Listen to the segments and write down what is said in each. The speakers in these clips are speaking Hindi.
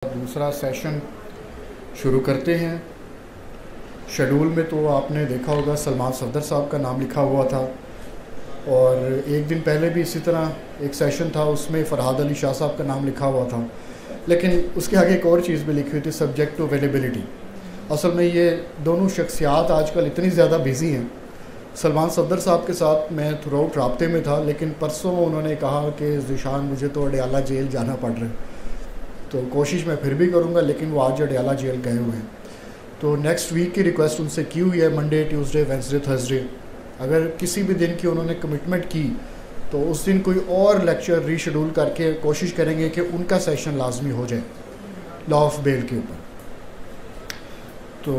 दूसरा सेशन शुरू करते हैं। शेड्यूल में तो आपने देखा होगा सलमान सफदर साहब का नाम लिखा हुआ था, और एक दिन पहले भी इसी तरह एक सेशन था, उसमें फ़रहाद अली शाह साहब का नाम लिखा हुआ था, लेकिन उसके आगे एक और चीज़ भी लिखी हुई थी, सब्जेक्ट टू अवेलेबिलिटी। असल में ये दोनों शख्सियात आजकल इतनी ज़्यादा बिज़ी हैं। सलमान सफदर साहब के साथ मैं थ्रू आउट राब्ते में था, लेकिन परसों उन्होंने कहा कि ज़ीशान मुझे तो अडयाला जेल जाना पड़ रहा है, तो कोशिश मैं फिर भी करूँगा, लेकिन वो आज अडयाला जेल गए हुए हैं। तो नेक्स्ट वीक की रिक्वेस्ट उनसे की हुई है, मंडे, ट्यूसडे, वेंसडे, थर्सडे। अगर किसी भी दिन की उन्होंने कमिटमेंट की तो उस दिन कोई और लेक्चर रीशेड्यूल करके कोशिश करेंगे कि उनका सेशन लाजमी हो जाए लॉ ऑफ बेल के ऊपर। तो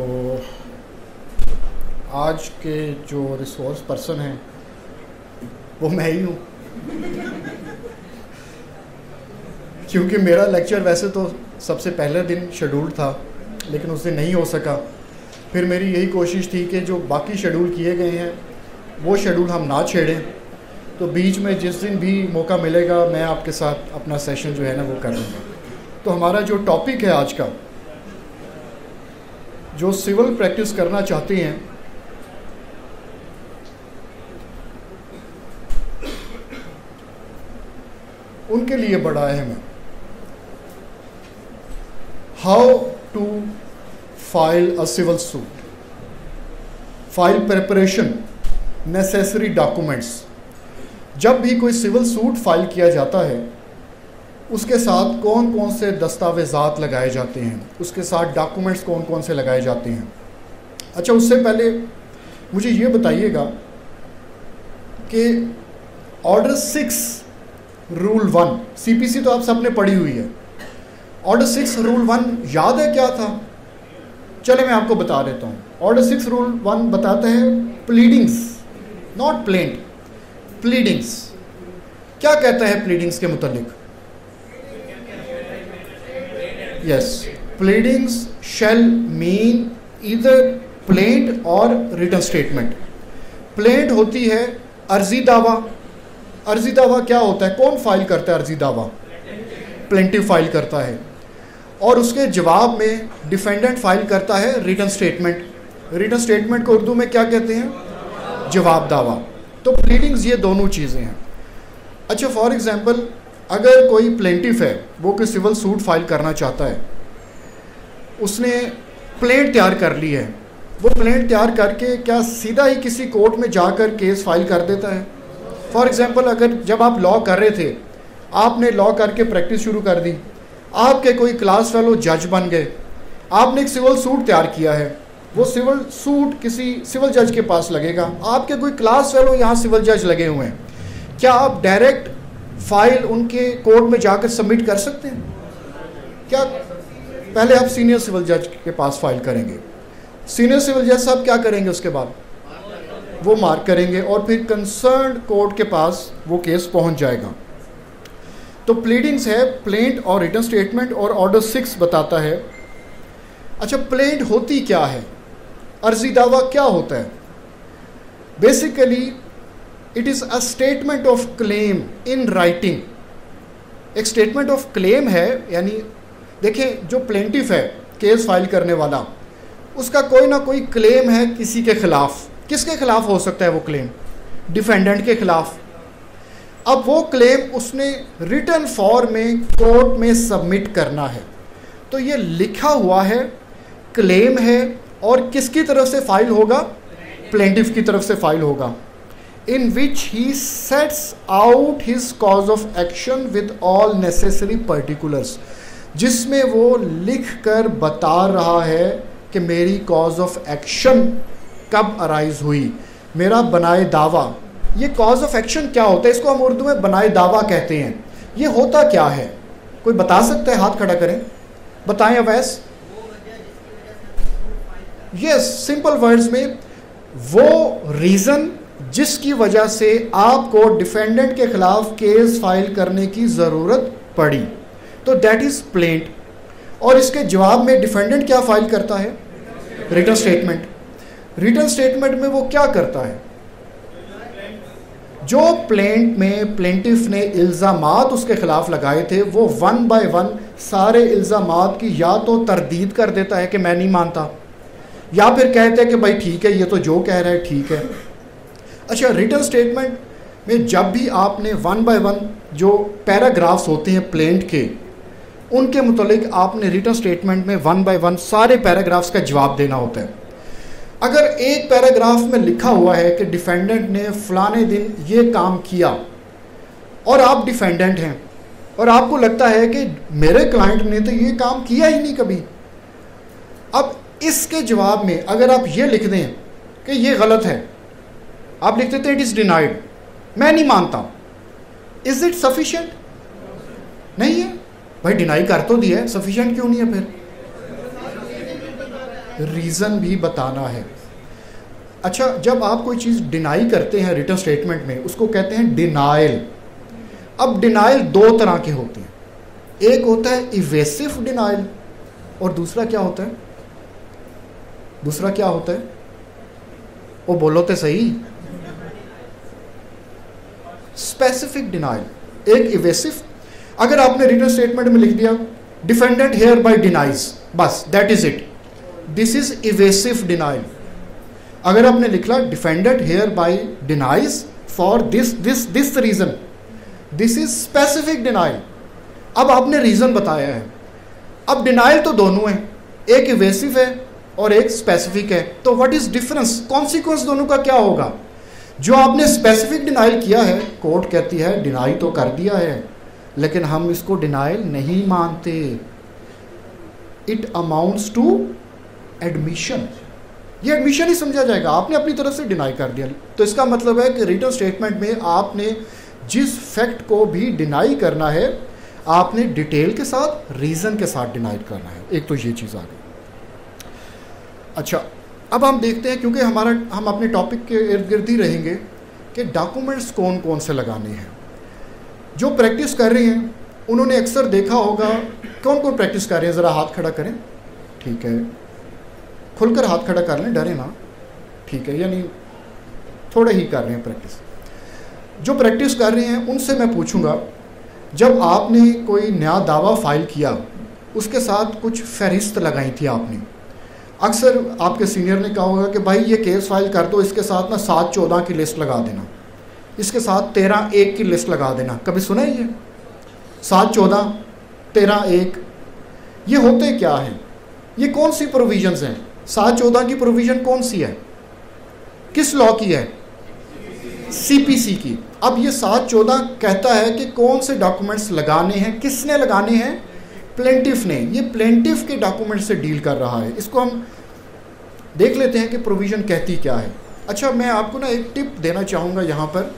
आज के जो रिसोर्स पर्सन हैं वो मैं ही हूँ, क्योंकि मेरा लेक्चर वैसे तो सबसे पहले दिन शेड्यूल था, लेकिन उस दिन नहीं हो सका। फिर मेरी यही कोशिश थी कि जो बाकी शेड्यूल किए गए हैं वो शेड्यूल हम ना छेड़ें, तो बीच में जिस दिन भी मौका मिलेगा मैं आपके साथ अपना सेशन जो है ना वो कर लूँगा। तो हमारा जो टॉपिक है आज का, जो सिविल प्रैक्टिस करना चाहते हैं उनके लिए बड़ा अहम है। How to file a civil suit, file preparation, necessary documents. जब भी कोई सिविल सूट फाइल किया जाता है उसके साथ कौन कौन से दस्तावेज़ात लगाए जाते हैं, उसके साथ डॉक्यूमेंट्स कौन कौन से लगाए जाते हैं। अच्छा, उससे पहले मुझे ये बताइएगा कि ऑर्डर 6 रूल 1, सीपीसी तो आप सबने पढ़ी हुई है। ऑर्डर 6 रूल 1 याद है क्या था? चले मैं आपको बता देता हूँ। ऑर्डर 6 रूल 1 बताता है प्लीडिंग्स, नॉट प्लेंट, प्लीडिंग्स। क्या कहता है प्लीडिंग्स के मुतालिक? यस, प्लीडिंग्स शैल मीन ईदर प्लेंट और रिटन स्टेटमेंट। प्लेंट होती है अर्जी दावा। अर्जी दावा क्या होता है? कौन फाइल करता है अर्जी दावा? प्लेंटिव फाइल करता है, और उसके जवाब में डिफेंडेंट फाइल करता है रिटन स्टेटमेंट। रिटन स्टेटमेंट को उर्दू में क्या कहते हैं? जवाब दावा। तो प्लीडिंग्स ये दोनों चीज़ें हैं। अच्छा, फॉर एग्जांपल अगर कोई प्लेंटिफ है, वो कोई सिविल सूट फाइल करना चाहता है, उसने प्लेंट तैयार कर ली है, वो प्लेंट तैयार करके क्या सीधा ही किसी कोर्ट में जाकर केस फाइल कर देता है? फॉर एग्जांपल अगर जब आप लॉ कर रहे थे, आपने लॉ करके प्रैक्टिस शुरू कर दी, आपके कोई क्लास फेलो जज बन गए, आपने एक सिविल सूट तैयार किया है, वो सिविल सूट किसी सिविल जज के पास लगेगा, आपके कोई क्लास फेलो यहाँ सिविल जज लगे हुए हैं, क्या आप डायरेक्ट फाइल उनके कोर्ट में जाकर सबमिट कर सकते हैं? क्या पहले आप सीनियर सिविल जज के पास फाइल करेंगे, सीनियर सिविल जज साहब क्या करेंगे? उसके बाद वो मार्क करेंगे और फिर कंसर्न कोर्ट के पास वो केस पहुंच जाएगा। तो प्लीडिंग्स है प्लेंट और रिटन स्टेटमेंट, और ऑर्डर 6 बताता है। अच्छा, प्लेंट होती क्या है? अर्जी दावा क्या होता है? Basically it is a statement of claim in writing. एक स्टेटमेंट ऑफ क्लेम है, यानी देखें जो प्लेंटिफ है केस फाइल करने वाला, उसका कोई ना कोई क्लेम है किसी के खिलाफ। किसके खिलाफ हो सकता है वो क्लेम? डिफेंडेंट के खिलाफ। अब वो क्लेम उसने रिटन फॉर्म में कोर्ट में सबमिट करना है। तो ये लिखा हुआ है, क्लेम है, और किसकी तरफ से फाइल होगा? प्लेंटिफ की तरफ से फाइल होगा। In which he sets out his cause of action with all necessary particulars, जिसमें वो लिख कर बता रहा है कि मेरी कॉज ऑफ एक्शन कब अराइज हुई, मेरा बनाए दावा। ये कॉज ऑफ एक्शन क्या होता है? इसको हम उर्दू में बनाए दावा कहते हैं। ये होता क्या है? कोई बता सकता है? हाथ खड़ा करें, बताएं अवैस। यस, सिंपल वर्ड्स में वो रीज़न जिसकी वजह से आपको डिफेंडेंट के खिलाफ केस फाइल करने की ज़रूरत पड़ी, तो दैट इज़ प्लेंट। और इसके जवाब में डिफेंडेंट क्या फाइल करता है? Written statement. रिटन स्टेटमेंट में वो क्या करता है? जो प्लेंट में प्लेंटिफ ने इल्ज़ामात उसके खिलाफ लगाए थे वो 1 बाय 1 सारे इल्ज़ामात की या तो तरदीद कर देता है कि मैं नहीं मानता, या फिर कहते हैं कि भाई ठीक है, ये तो जो कह रहा है ठीक है। अच्छा, रिटन स्टेटमेंट में जब भी आपने 1 बाय 1 जो पैराग्राफ्स होते हैं प्लेंट के, उनके मुतालिक आपने रिटन स्टेटमेंट में 1 बाय 1 सारे पैराग्राफ्स का जवाब देना होता है। अगर एक पैराग्राफ में लिखा हुआ है कि डिफेंडेंट ने फलाने दिन ये काम किया और आप डिफेंडेंट हैं और आपको लगता है कि मेरे क्लाइंट ने तो ये काम किया ही नहीं कभी, अब इसके जवाब में अगर आप ये लिख दें कि ये गलत है, आप लिख देते इट इज़ डिनाइड, मैं नहीं मानता, इज इट सफिशिएंट? नहीं है भाई, डिनाई कर तो दिया है, सफिशिएंट क्यों नहीं है? फिर रीज़न भी बताना है। अच्छा, जब आप कोई चीज़ डिनाई करते हैं रिटन स्टेटमेंट में, उसको कहते हैं डिनाइल। अब डिनाइल दो तरह के होते हैं, एक होता है इवेसिव डिनाइल और दूसरा क्या होता है? दूसरा क्या होता है? वो बोलो तो सही। Specific denial. एक इवेसिव, अगर आपने रिटन स्टेटमेंट में लिख दिया डिफेंडेंट हेयर बाय डिनाइज, बस that is it, this is evasive denial. अगर आपने लिखा defendant hereby denies for this reason, this is specific denial. अब आपने रीजन बताया है। अब डिनाइल तो दोनों है, एक इवेसिव है और एक स्पेसिफिक है, तो व्हाट इज डिफरेंस? कॉन्सिक्वेंस दोनों का क्या होगा? जो आपने स्पेसिफिक डिनाइल किया है, कोर्ट कहती है डिनाई तो कर दिया है लेकिन हम इसको डिनाइल नहीं मानते, इट अमाउंट्स टू एडमिशन। ये एडमिशन ही समझा जाएगा, आपने अपनी तरफ से डिनाई कर दिया। तो इसका मतलब है कि रिटन स्टेटमेंट में आपने जिस फैक्ट को भी डिनाई करना है, आपने डिटेल के साथ, रीज़न के साथ डिनाई करना है। एक तो ये चीज़ आ गई। अच्छा, अब हम देखते हैं, क्योंकि हम अपने टॉपिक के इर्द गिर्द ही रहेंगे कि डॉक्यूमेंट्स कौन कौन से लगाने हैं। जो प्रैक्टिस कर रहे हैं उन्होंने अक्सर देखा होगा, कौन कौन प्रैक्टिस कर रहे हैं? ज़रा हाथ खड़ा करें। ठीक है, खुलकर हाथ खड़ा कर लें, डरे ना। ठीक है, यानी थोड़े ही कर रहे हैं प्रैक्टिस। जो प्रैक्टिस कर रहे हैं उनसे मैं पूछूंगा, जब आपने कोई नया दावा फाइल किया, उसके साथ कुछ फहरिस्त लगाई थी आपने। अक्सर आपके सीनियर ने कहा होगा कि भाई ये केस फाइल कर दो, इसके साथ ना 7-14 की लिस्ट लगा देना, इसके साथ 13-1 की लिस्ट लगा देना। कभी सुना है ये 7-14, 13-1? ये होते क्या है? ये कौन सी प्रोविजंस हैं? 7-14 की प्रोविजन कौन सी है? किस लॉ की है? सीपीसी की। अब ये 7-14 कहता है कि कौन से डॉक्यूमेंट्स लगाने हैं, किसने लगाने हैं? प्लेंटिफ ने। ये प्लेंटिफ के डॉक्यूमेंट से डील कर रहा है। इसको हम देख लेते हैं कि प्रोविजन कहती क्या है। अच्छा, मैं आपको ना एक टिप देना चाहूँगा यहाँ पर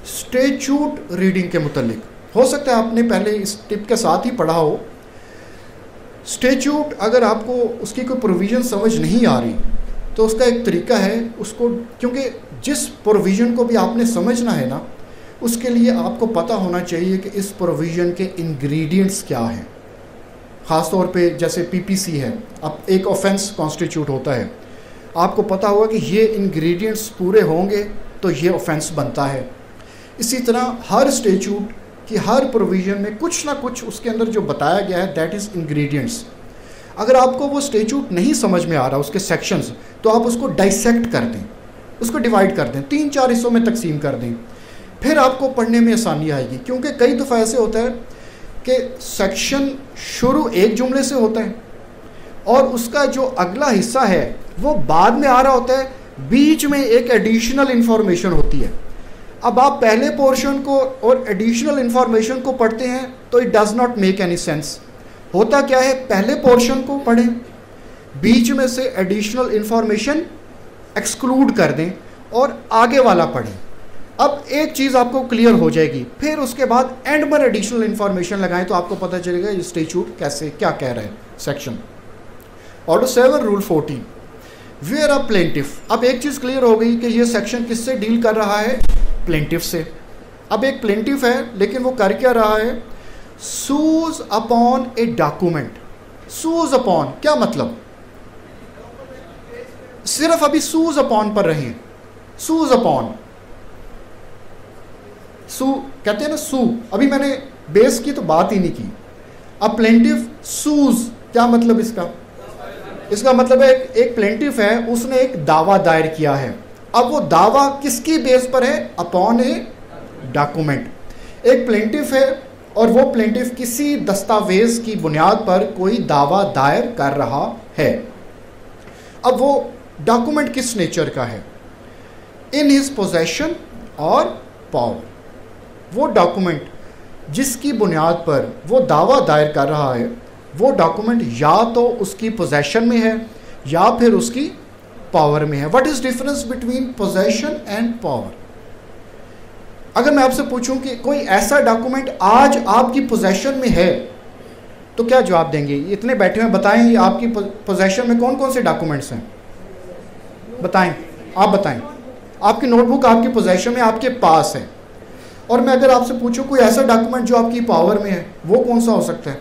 स्टेच्यूट रीडिंग के मुतल्लिक। हो सकता है आपने पहले इस टिप के साथ ही पढ़ा हो। स्टेच्यूट, अगर आपको उसकी कोई प्रोविज़न समझ नहीं आ रही तो उसका एक तरीका है, उसको, क्योंकि जिस प्रोविज़न को भी आपने समझना है ना, उसके लिए आपको पता होना चाहिए कि इस प्रोविज़न के इंग्रेडिएंट्स क्या हैं। ख़ास तौर पे जैसे पीपीसी है, अब एक ऑफेंस कॉन्स्टिट्यूट होता है, आपको पता होगा कि ये इंग्रेडिएंट्स पूरे होंगे तो ये ऑफेंस बनता है। इसी तरह हर स्टेच्यूट कि हर प्रोविज़न में कुछ ना कुछ उसके अंदर जो बताया गया है, दैट इज़ इंग्रेडिएंट्स। अगर आपको वो स्टेच्यूट नहीं समझ में आ रहा, उसके सेक्शंस, तो आप उसको डाइसेक्ट कर दें, उसको डिवाइड कर दें, 3-4 हिस्सों में तकसीम कर दें, फिर आपको पढ़ने में आसानी आएगी। क्योंकि कई दफ़ा ऐसे होता है कि सेक्शन शुरू एक जुमले से होता है और उसका जो अगला हिस्सा है वो बाद में आ रहा होता है, बीच में एक एडिशनल इंफॉर्मेशन होती है। अब आप पहले पोर्शन को और एडिशनल इंफॉर्मेशन को पढ़ते हैं तो it does not make any sense. होता क्या है, पहले पोर्शन को पढ़ें, बीच में से एडिशनल इंफॉर्मेशन एक्सक्लूड कर दें और आगे वाला पढ़ें। अब एक चीज़ आपको क्लियर हो जाएगी, फिर उसके बाद एंड में एडिशनल इंफॉर्मेशन लगाएं तो आपको पता चलेगा ये स्टेच्यूट कैसे क्या कह रहा है। Section order 7 rule 14 where a plaintiff. अब एक चीज़ क्लियर हो गई कि ये सेक्शन किससे डील कर रहा है? प्लेंटिफ से। अब एक प्लेंटिफ है लेकिन वो कर क्या रहा है? Sues upon a document. Sues upon क्या मतलब? सिर्फ अभी सूज अपॉन पर रहे। सूज अपॉन, सू कहते हैं ना, सू। अभी मैंने बेस की तो बात ही नहीं की। अ प्लेंटिफ सूज, क्या मतलब इसका? इसका मतलब है एक प्लेंटिफ है, उसने एक दावा दायर किया है। अब वो दावा किसकी बेस पर है? Upon a document. एक प्लेंटिफ है और वो प्लेंटिफ किसी दस्तावेज की बुनियाद पर कोई दावा दायर कर रहा है। अब वो डॉक्यूमेंट किस नेचर का है? इन हिज पोजेशन और पावर। वो डॉक्यूमेंट जिसकी बुनियाद पर वो दावा दायर कर रहा है, वो डॉक्यूमेंट या तो उसकी पोजेशन में है या फिर उसकी पावर में है। What is difference between possession and power? अगर मैं आपसे पूछूं कि कोई ऐसा डॉक्यूमेंट आज आपकी पोजेशन में है, तो क्या जवाब देंगे? इतने बैठे हुए बताएं, आपकी पोजेशन में कौन कौन से डॉक्यूमेंट्स हैं? बताएं, आप बताएं। आपकी नोटबुक आपकी पोजेशन में, आपके पास है। और मैं अगर आपसे पूछूं कोई ऐसा डॉक्यूमेंट जो आपकी पावर में है, वो कौन सा हो सकता है?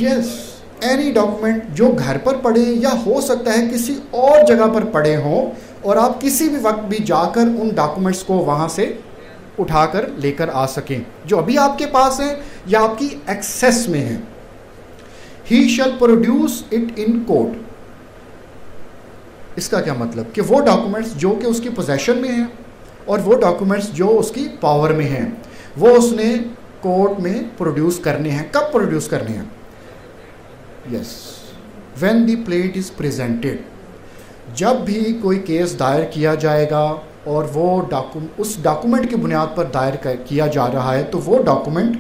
यस, एनी डॉक्यूमेंट जो घर पर पड़े या हो सकता है किसी और जगह पर पड़े हों और आप किसी भी वक्त भी जाकर उन डॉक्यूमेंट्स को वहां से उठाकर लेकर आ सकें, जो अभी आपके पास है या आपकी एक्सेस में है। ही शैल प्रोड्यूस इट इन कोर्ट। इसका क्या मतलब? कि वो डॉक्यूमेंट्स जो कि उसकी पोजेशन में हैं और वो डॉक्यूमेंट्स जो उसकी पावर में हैं, वो उसने कोर्ट में प्रोड्यूस करने हैं। कब प्रोड्यूस करने हैं? Yes, when the plate is presented. जब भी कोई केस दायर किया जाएगा और वो उस डॉक्यूमेंट की बुनियाद पर दायर किया जा रहा है, तो वो डॉक्यूमेंट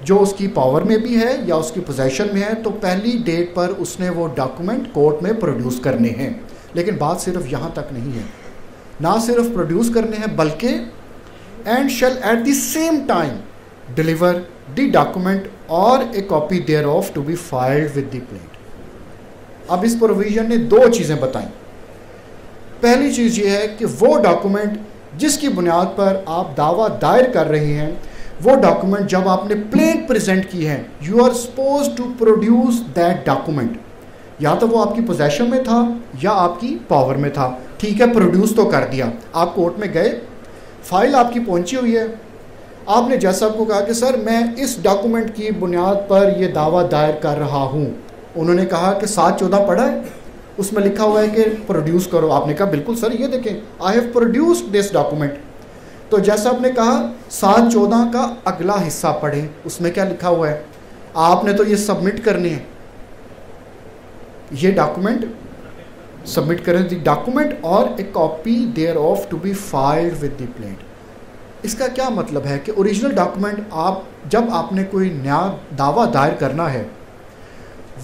जो उसकी पावर में भी है या उसकी पोजेशन में है, तो पहली डेट पर उसने वो डॉक्यूमेंट कोर्ट में प्रोड्यूस करने हैं। लेकिन बात सिर्फ यहाँ तक नहीं है, ना सिर्फ प्रोड्यूस करने हैं बल्कि and shall at the same time deliver the document और a copy thereof to be filed with the plaint. अब इस प्रोविजन ने दो चीज़ें बताई। पहली चीज़ ये है कि वो डॉक्यूमेंट जिसकी बुनियाद पर आप दावा दायर कर रहे हैं, वो डॉक्यूमेंट जब आपने प्लेट प्रेजेंट की है, you are suppose to produce that document. या तो वो आपकी पोजेशन में था या आपकी पावर में था, ठीक है, प्रोड्यूस तो कर दिया। आप कोर्ट में गए, फाइल आपकी पहुंची हुई है, आपने जैसा आपको कहा कि सर मैं इस डॉक्यूमेंट की बुनियाद पर ये दावा दायर कर रहा हूँ। उन्होंने कहा कि 7/14 पढ़ा है, उसमें लिखा हुआ है कि प्रोड्यूस करो। आपने कहा बिल्कुल सर, ये देखें, I have produced this document. तो जैसा आपने कहा 7/14 का अगला हिस्सा पढ़ें, उसमें क्या लिखा हुआ है? आपने तो ये सबमिट करने हैं, ये डॉक्यूमेंट सबमिट करें, द डॉक्यूमेंट और a copy thereof to be filed with the plaint. इसका क्या मतलब है कि ओरिजिनल डॉक्यूमेंट आप जब आपने कोई नया दावा दायर करना है,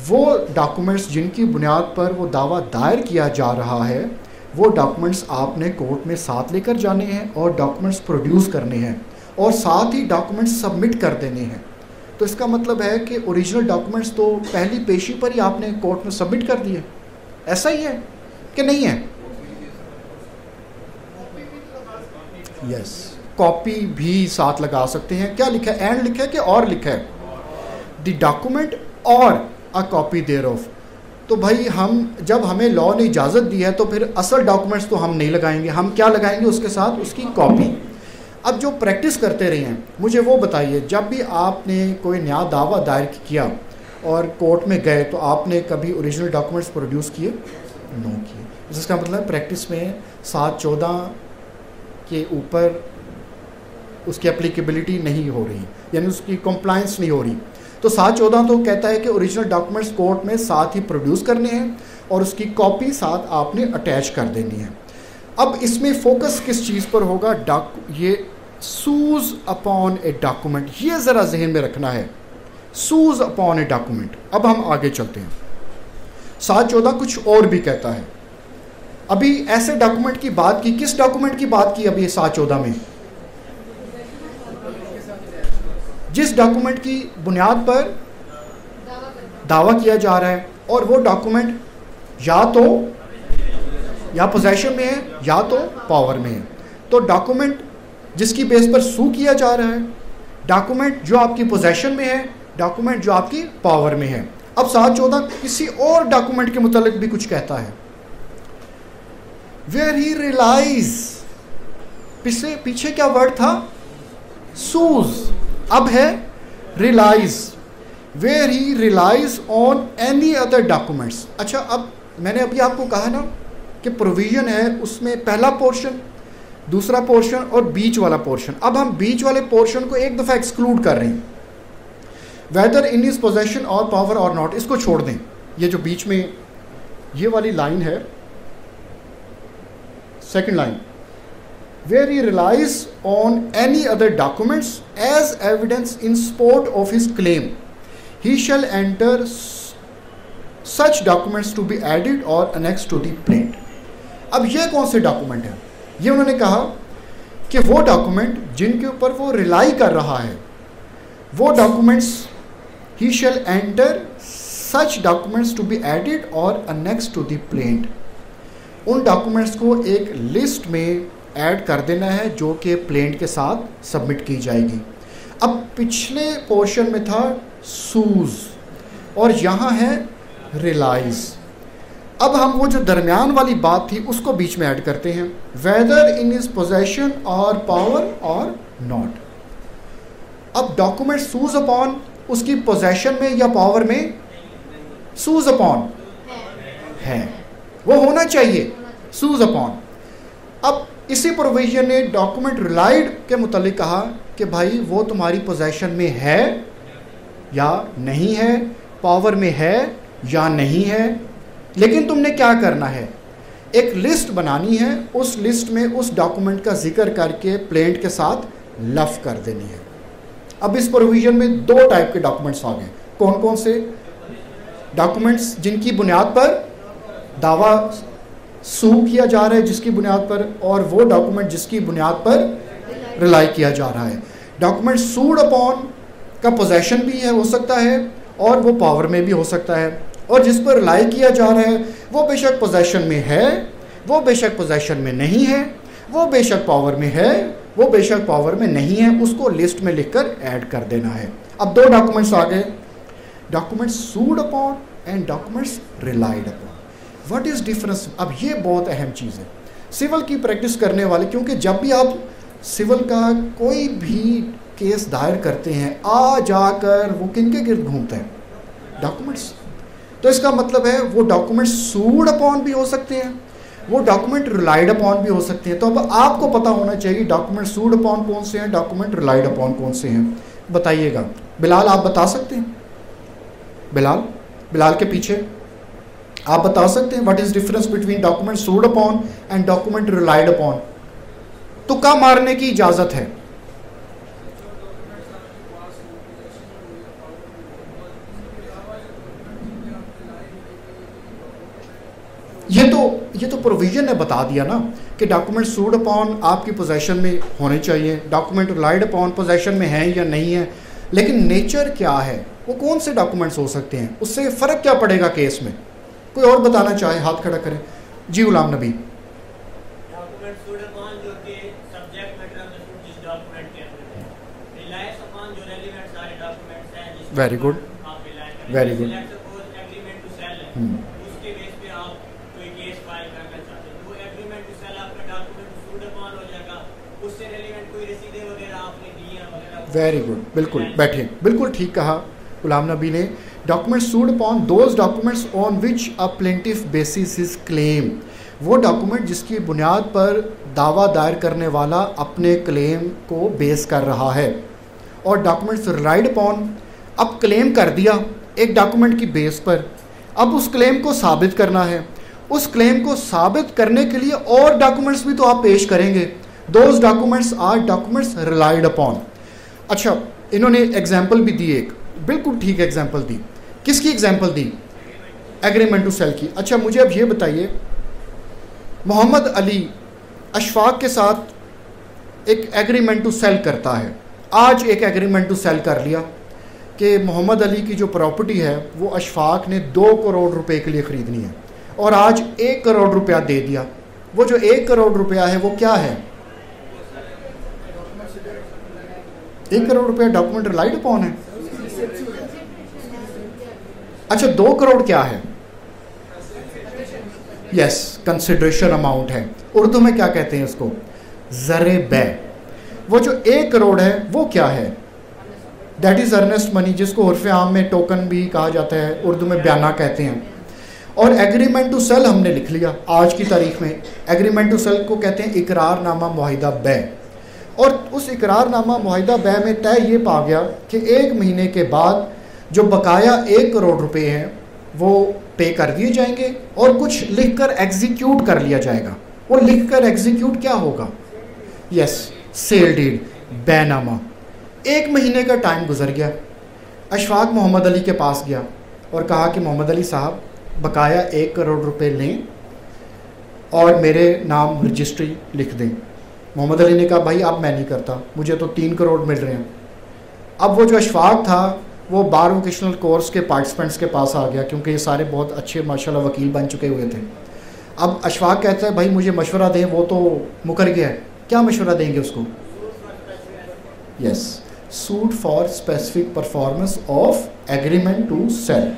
वो डॉक्यूमेंट्स जिनकी बुनियाद पर वो दावा दायर किया जा रहा है, वो डॉक्यूमेंट्स आपने कोर्ट में साथ लेकर जाने हैं और डॉक्यूमेंट्स प्रोड्यूस करने हैं और साथ ही डॉक्यूमेंट्स सबमिट कर देने हैं। तो इसका मतलब है कि ओरिजिनल डॉक्यूमेंट्स तो पहली पेशी पर ही आपने कोर्ट में सबमिट कर दिए। ऐसा ही है कि नहीं है? यस, कॉपी भी साथ लगा सकते हैं। क्या लिखा है? एंड लिखा है कि और लिखा है? द डॉक्यूमेंट और अ कॉपी देयर ऑफ। तो भाई हम जब हमें लॉ ने इजाज़त दी है तो फिर असल डॉक्यूमेंट्स तो हम नहीं लगाएंगे, हम क्या लगाएंगे उसके साथ? उसकी कॉपी। अब जो प्रैक्टिस करते रहे हैं, मुझे वो बताइए, जब भी आपने कोई नया दावा दायर किया और कोर्ट में गए तो आपने कभी ओरिजिनल डॉक्यूमेंट्स प्रोड्यूस किए? नो किए। इसका मतलब प्रैक्टिस में 7/14 के ऊपर उसकी एप्लीकेबिलिटी नहीं हो रही, यानी उसकी कंप्लायंस नहीं हो रही। तो 7/14 तो कहता है कि ओरिजिनल डॉक्यूमेंट्स कोर्ट में साथ ही प्रोड्यूस करने हैं और उसकी कॉपी साथ आपने अटैच कर देनी है। अब इसमें फोकस किस चीज़ पर होगा? ये सूज अपॉन ए डॉक्यूमेंट, ये ज़रा जहन में रखना है, सूज अपॉन ए डॉक्यूमेंट। अब हम आगे चलते हैं। 7/14 कुछ और भी कहता है। अभी ऐसे डॉक्यूमेंट की बात की, किस डॉक्यूमेंट की बात की अभी 7/14 में? जिस डॉक्यूमेंट की बुनियाद पर दावा किया जा रहा है और वो डॉक्यूमेंट या पोजेशन में है या तो पावर में है। तो डॉक्यूमेंट जिसकी बेस पर सू किया जा रहा है, डॉक्यूमेंट जो आपकी पोजेशन में है, डॉक्यूमेंट जो आपकी पावर में है। अब 7/14 किसी और डॉक्यूमेंट के मुतालिक भी कुछ कहता है। वेयर ही रिलाइज, पीछे क्या वर्ड था? सूज। अब he relies, where he relies on any other documents. अच्छा, अब मैंने अभी आपको कहा ना कि प्रोविजन है उसमें पहला पोर्शन, दूसरा पोर्शन और बीच वाला पोर्शन। अब हम बीच वाले पोर्शन को एक दफ़ा एक्सक्लूड कर रहे हैं, वेदर इन हिज पोजेशन और पावर और नॉट, इसको छोड़ दें। ये जो बीच में ये वाली लाइन है, second line, where he relies on any other documents as evidence in support of his claim, he shall enter such documents to be added or annexed to the plaint. अब ये कौन से डॉक्यूमेंट है? ये उन्होंने कहा कि वो डॉक्यूमेंट जिनके ऊपर वो रिलाई कर रहा है, वो documents he shall enter such documents to be added or annexed to the plaint. उन डॉक्यूमेंट्स को एक लिस्ट में ऐड कर देना है जो कि प्लेट के साथ सबमिट की जाएगी। अब पिछले पोर्शन में था सूज और यहाँ है रिलाइज। अब हम वो जो दरमियान वाली बात थी उसको बीच में ऐड करते हैं, वेदर इन हिज पोजेशन और पावर और नॉट। अब डॉक्यूमेंट सूज अपॉन उसकी पोजेशन में या पावर में? सूज अपॉन है, वो होना चाहिए सूज अपॉन। अब इसी प्रोविजन ने डॉक्यूमेंट रिलाइड के मुतालिक कहा कि भाई वो तुम्हारी पोजेशन में है या नहीं है, पावर में है या नहीं है, लेकिन तुमने क्या करना है, एक लिस्ट बनानी है, उस लिस्ट में उस डॉक्यूमेंट का जिक्र करके प्लेट के साथ लफ कर देनी है। अब इस प्रोविजन में दो टाइप के डॉक्यूमेंट्स आ गए। कौन कौन से? डॉक्यूमेंट्स जिनकी बुनियाद पर दावा सू किया जा रहा है, जिसकी बुनियाद पर, और वो डॉक्यूमेंट जिसकी बुनियाद पर रिलाई किया जा रहा है। डॉक्यूमेंट सूड अपॉन का पोजेशन भी है, हो सकता है, और वो पावर में भी हो सकता है, और जिस पर रिलाई किया जा रहा है वो बेशक पोजेशन में है, वो बेशक पोजेशन में नहीं है, वो बेशक पावर में है, वो बेशक पावर में नहीं है, उसको लिस्ट में लिखकर ऐड कर देना है। अब दो डॉक्यूमेंट्स आ गए, documents sued upon and documents relied upon. What is difference? अब ये बहुत अहम चीज़ है सिविल की प्रैक्टिस करने वाले, क्योंकि जब भी आप सिविल का कोई भी केस दायर करते हैं, आ जाकर वो किनके गिर्द घूमते हैं? डॉक्यूमेंट्स। तो इसका मतलब है वो डॉक्यूमेंट सूड अपॉन भी हो सकते हैं, वो डॉक्यूमेंट रिलाइड अपॉन भी हो सकते हैं। तो अब आपको पता होना चाहिए डॉक्यूमेंट सूड अपॉन कौन से हैं, डॉक्यूमेंट रिलाइड अपॉन कौन से हैं। बताइएगा बिलाल, आप बता सकते हैं? बिलाल के पीछे आप बता सकते हैं what is difference between document sued upon and document relied upon? तुक्का मारने की इजाजत है। ये तो प्रोविजन ने बता दिया ना कि डॉक्यूमेंट सूड अपॉन आपकी पोजेशन में होने चाहिए, डॉक्यूमेंट रिलाइड अपॉन पोजेशन में है या नहीं है, लेकिन नेचर क्या है, वो कौन से डॉक्यूमेंट्स हो सकते हैं, उससे फ़र्क क्या पड़ेगा केस में? कोई और बताना चाहे हाथ खड़ा करें। जी Ghulam Nabi. Very good, very good. Very good, बिल्कुल बैठे, बिल्कुल ठीक कहा गुलाम नबी ने। Document sued upon those documents on which a plaintiff basis his claim, वो डॉक्यूमेंट जिसकी बुनियाद पर दावा दायर करने वाला अपने क्लेम को बेस कर रहा है। और डॉक्यूमेंट्स रिलाइड अपॉन, अब क्लेम कर दिया एक डॉक्यूमेंट की बेस पर, अब उस क्लेम को साबित करना है, उस क्लेम को साबित करने के लिए और डॉक्यूमेंट्स भी तो आप पेश करेंगे। Those documents are documents relied upon. अच्छा, इन्होंने एग्जाम्पल भी दी, एक बिल्कुल ठीक एग्जाम्पल दी। किसकी एग्जाम्पल दी? एग्रीमेंट टू सेल की। अच्छा, मुझे अब ये बताइए, मोहम्मद अली अशफाक के साथ एक एग्रीमेंट टू सेल करता है। आज एक एग्रीमेंट टू सेल कर लिया कि मोहम्मद अली की जो प्रॉपर्टी है वो अशफाक ने 2 करोड़ रुपए के लिए ख़रीदनी है, और आज 1 करोड़ रुपया दे दिया। वो जो 1 करोड़ रुपया है वो क्या है? 1 करोड़ रुपया डॉक्यूमेंट रिलाइड अपॉन है। अच्छा, 2 करोड़ क्या है? यस, कंसिडरेशन अमाउंट है। उर्दू में क्या कहते हैं उसको? ज़र बै। वो जो 1 करोड़ है वो क्या है? दैट इज़ अर्नेस्ट मनी, जिसको उर्फ़ आम में टोकन भी कहा जाता है, उर्दू में बयाना कहते हैं। और एग्रीमेंट टू सेल हमने लिख लिया आज की तारीख में। एग्रीमेंट टू सेल को कहते हैं इकरारनामा मुआहिदा बै। और उस इकरारनामा मुआहिदा बै में तय ये पा गया कि 1 महीने के बाद जो बकाया 1 करोड़ रुपए हैं वो पे कर दिए जाएंगे और कुछ लिखकर एग्जीक्यूट कर लिया जाएगा। वो लिखकर एग्जीक्यूट क्या होगा? यस, सेल डीड, बैनामा। 1 महीने का टाइम गुजर गया। अशफाक मोहम्मद अली के पास गया और कहा कि मोहम्मद अली साहब बकाया 1 करोड़ रुपए लें और मेरे नाम रजिस्ट्री लिख दें। मोहम्मद अली ने कहा भाई अब मैं नहीं करता, मुझे तो 3 करोड़ मिल रहे हैं। अब वो जो अशफाक था वो बार वोकेशनल कोर्स के पार्टिसिपेंट्स के पास आ गया, क्योंकि ये सारे बहुत अच्छे माशाल्लाह वकील बन चुके हुए थे। अब अशफाक कहता है भाई मुझे मशवरा दें, वो तो मुकर गया है, क्या मशवरा देंगे उसको? Yes, suit for specific performance of agreement to sell,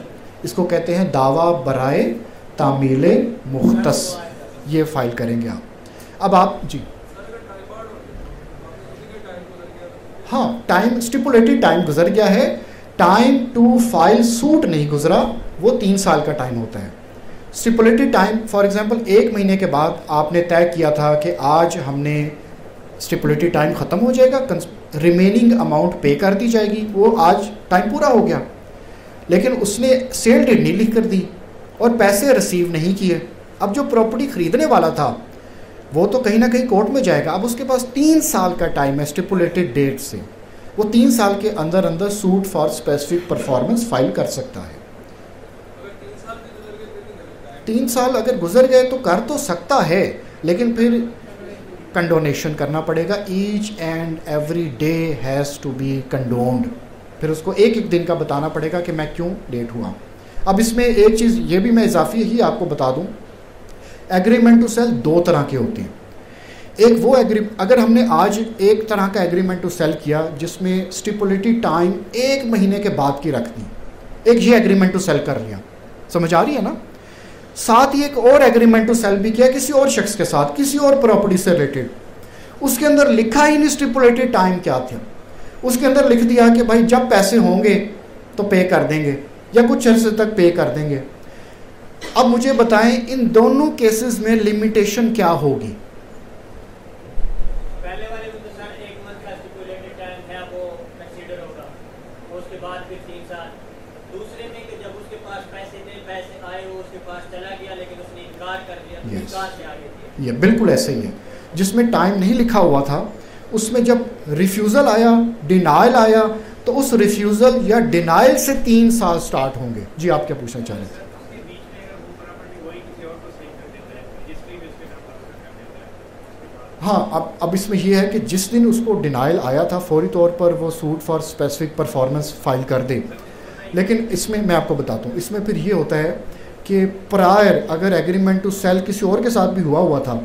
इसको कहते हैं दावा बराए तामील मुख्तस। ये फाइल करेंगे आप। अब आप जी हाँ, टाइम स्टिपुलेटेड टाइम गुजर गया है, टाइम टू फाइल सूट नहीं गुजरा, वो 3 साल का टाइम होता है। स्टिपुलेटेड टाइम फॉर एग्जांपल 1 महीने के बाद आपने तय किया था कि आज हमने स्टिपुलेटेड टाइम ख़त्म हो जाएगा, रिमेनिंग अमाउंट पे कर दी जाएगी, वो आज टाइम पूरा हो गया, लेकिन उसने सेल डेट नहीं लिख कर दी और पैसे रिसीव नहीं किए। अब जो प्रॉपर्टी ख़रीदने वाला था वो तो कहीं ना कहीं कोर्ट में जाएगा। अब उसके पास 3 साल का टाइम है स्टिपुलेटेड डेट से, वो 3 साल के अंदर अंदर suit for specific performance file कर सकता है। 3 साल अगर गुजर गए तो कर तो सकता है, लेकिन फिर कंडोनेशन करना पड़ेगा। Each and every day has to be condoned. फिर उसको एक एक दिन का बताना पड़ेगा कि मैं क्यों लेट हुआ। अब इसमें एक चीज़ ये भी मैं इजाफी ही आपको बता दूं, एग्रीमेंट टू सेल 2 तरह के होते हैं। एक वो अगर हमने आज एक तरह का एग्रीमेंट टू सेल किया जिसमें स्टिपुलेटेड टाइम 1 महीने के बाद की रख दी, एक ये एग्रीमेंट टू सेल कर लिया, समझ आ रही है ना? साथ ही एक और एग्रीमेंट टू सेल भी किया किसी और शख्स के साथ, किसी और प्रॉपर्टी से रिलेटेड। उसके अंदर लिखा ही नहीं स्टिपुलेटेड टाइम क्या था, उसके अंदर लिख दिया कि भाई जब पैसे होंगे तो पे कर देंगे या कुछ अर्से तक पे कर देंगे। अब मुझे बताएं इन दोनों केसेस में लिमिटेशन क्या होगी? पहले वाले में तो सर 1 मंथ का स्टिपुलेटेड टाइम है, वो कंसीडर होगा, उसके बाद फिर 3 साल। दूसरे में कि जब उसके पास पैसे थे, पैसे आए, वो उसके पास चला गया लेकिन उसने इनकार कर दिया, तो इनकार से आगे दिया। ये बिल्कुल ऐसे ही है, जिसमें टाइम नहीं लिखा हुआ था उसमें जब रिफ्यूज़ल आया, डिनाइल आया, तो उस रिफ्यूज़ल या डिनाइल से 3 साल स्टार्ट होंगे। जी आप क्या पूछना चाह रहे थे? हाँ, अब इसमें यह है कि जिस दिन उसको डिनाइल आया था फौरी तौर पर वो suit for specific performance file कर दे। लेकिन इसमें मैं आपको बताता हूँ, इसमें फिर ये होता है कि प्रायर अगर एग्रीमेंट टू सेल किसी और के साथ भी हुआ था,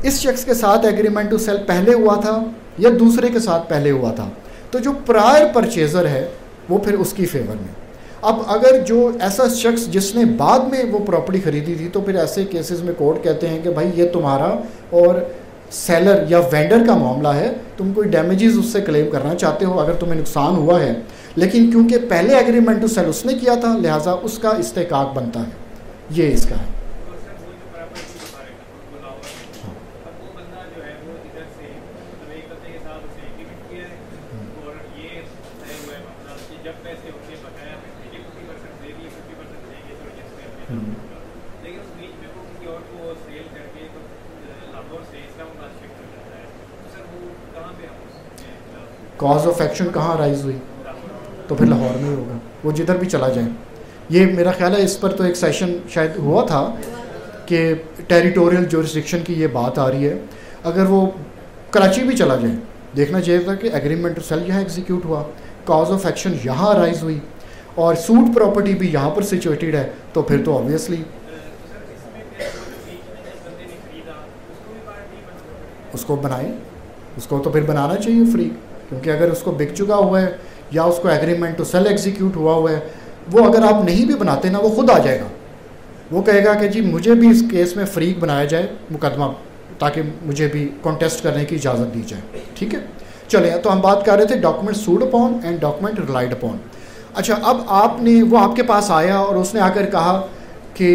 इस शख्स के साथ एग्रीमेंट टू सेल पहले हुआ था या दूसरे के साथ पहले हुआ था, तो जो प्रायर परचेज़र है वो फिर उसकी फेवर में। अब अगर जो ऐसा शख्स जिसने बाद में वो प्रॉपर्टी ख़रीदी थी, तो फिर ऐसे केसेस में कोर्ट कहते हैं कि भाई ये तुम्हारा और सेलर या वेंडर का मामला है, तुम कोई डैमेजेस उससे क्लेम करना चाहते हो अगर तुम्हें नुकसान हुआ है, लेकिन क्योंकि पहले एग्रीमेंट टू सेल उसने किया था लिहाजा उसका इस्तेकाक बनता है। ये इसका है। कॉज ऑफ एक्शन कहाँ राइज हुई? तो फिर लाहौर में ही होगा, वो जिधर भी चला जाए। ये मेरा ख्याल है इस पर तो एक सेशन शायद हुआ था कि टेरिटोरियल जुरिस्डिक्शन की ये बात आ रही है। अगर वो कराची भी चला जाए, देखना चाहिए था कि एग्रीमेंट टू सेल यहाँ एग्जीक्यूट हुआ, कॉज ऑफ एक्शन यहाँ राइज हुई और सूट प्रॉपर्टी भी यहाँ पर सिचुएटेड है, तो फिर तो ऑब्वियसली उसको बनाए, उसको तो फिर बनाना चाहिए फ्री, क्योंकि अगर उसको बिक चुका हुआ है या उसको एग्रीमेंट टू सेल एग्जीक्यूट हुआ है, वो अगर आप नहीं भी बनाते ना, वो खुद आ जाएगा, वो कहेगा कि जी मुझे भी इस केस में फ्री बनाया जाए मुकदमा, ताकि मुझे भी कॉन्टेस्ट करने की इजाज़त दी जाए। ठीक है, चले, तो हम बात कर रहे थे document sued upon and document relied upon. अच्छा, अब आपने, वो आपके पास आया और उसने आकर कहा कि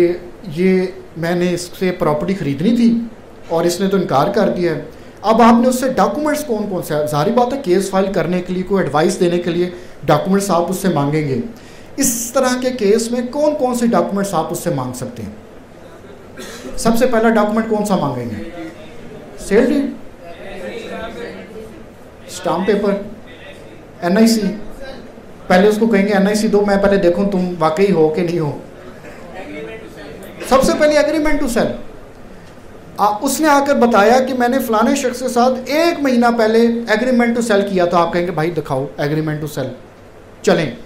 ये मैंने इससे प्रॉपर्टी ख़रीदनी थी और इसने तो इनकार कर दिया है। अब आपने उससे डॉक्यूमेंट्स कौन कौन से, जाहिर बात है केस फाइल करने के लिए, कोई एडवाइस देने के लिए डॉक्यूमेंट्स आप उससे मांगेंगे। इस तरह के केस में कौन कौन से डॉक्यूमेंट्स आप उससे मांग सकते हैं? सबसे पहला डॉक्यूमेंट कौन सा मांगेंगे? Sale deed, stamp paper, NIC। पहले उसको कहेंगे NIC दो, मैं पहले देखूं तुम वाकई हो कि नहीं हो। सबसे पहले एग्रीमेंट टू सेल। उसने आकर बताया कि मैंने फलाने शख्स के साथ 1 महीना पहले एग्रीमेंट टू सेल किया, तो आप कहेंगे भाई दिखाओ एग्रीमेंट टू सेल, चलें,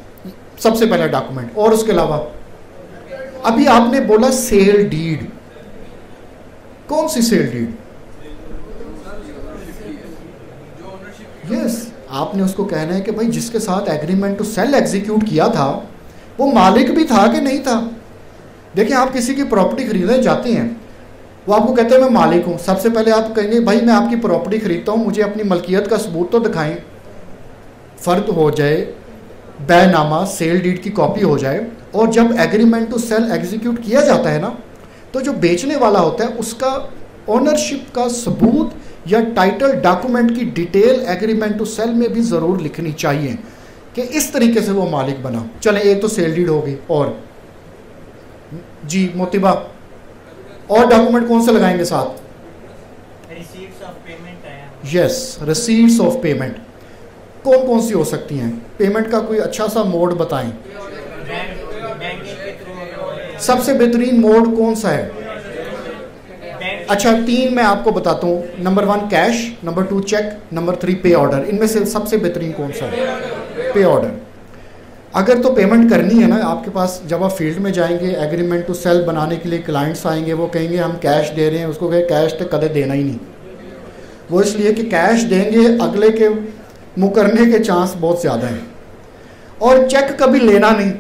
सबसे पहला डॉक्यूमेंट। और उसके अलावा अभी आपने बोला सेल डीड, कौन सी सेल डीड? यस, आपने उसको कहना है कि भाई जिसके साथ एग्रीमेंट टू सेल एग्जीक्यूट किया था वो मालिक भी था कि नहीं था। देखिए, आप किसी की प्रॉपर्टी खरीदने जाते हैं, वो आपको कहते हैं मैं मालिक हूँ। सबसे पहले आप कहेंगे भाई मैं आपकी प्रॉपर्टी खरीदता हूँ, मुझे अपनी मलकियत का सबूत तो दिखाएं, फ़र्द हो जाए, बैनामा सेल डीड की कॉपी हो जाए। और जब एग्रीमेंट टू सेल एग्जीक्यूट किया जाता है ना, तो जो बेचने वाला होता है उसका ओनरशिप का सबूत या टाइटल डॉक्यूमेंट की डिटेल एग्रीमेंट टू सेल में भी ज़रूर लिखनी चाहिए कि इस तरीके से वो मालिक बना। चलें, एक तो सेल डीड होगी। और जी मोतिबा, और डॉक्यूमेंट कौन से लगाएंगे साथ? रिसीट्स ऑफ पेमेंट है। यस, रिसीट्स ऑफ पेमेंट कौन कौन सी हो सकती हैं? पेमेंट का कोई अच्छा सा मोड बताएं। सबसे बेहतरीन मोड कौन सा है? अच्छा, 3 मैं आपको बताता हूँ। Number 1 cash, number 2 cheque, number 3 pay order. इनमें से सबसे बेहतरीन कौन सा है? पे ऑर्डर। अगर तो पेमेंट करनी है ना आपके पास, जब आप फील्ड में जाएंगे एग्रीमेंट टू सेल बनाने के लिए क्लाइंट्स आएंगे, वो कहेंगे हम कैश दे रहे हैं, उसको कहे कैश तो कदे देना ही नहीं। वो इसलिए कि कैश देंगे अगले के मुकरने के चांस बहुत ज़्यादा हैं। और चेक कभी लेना नहीं,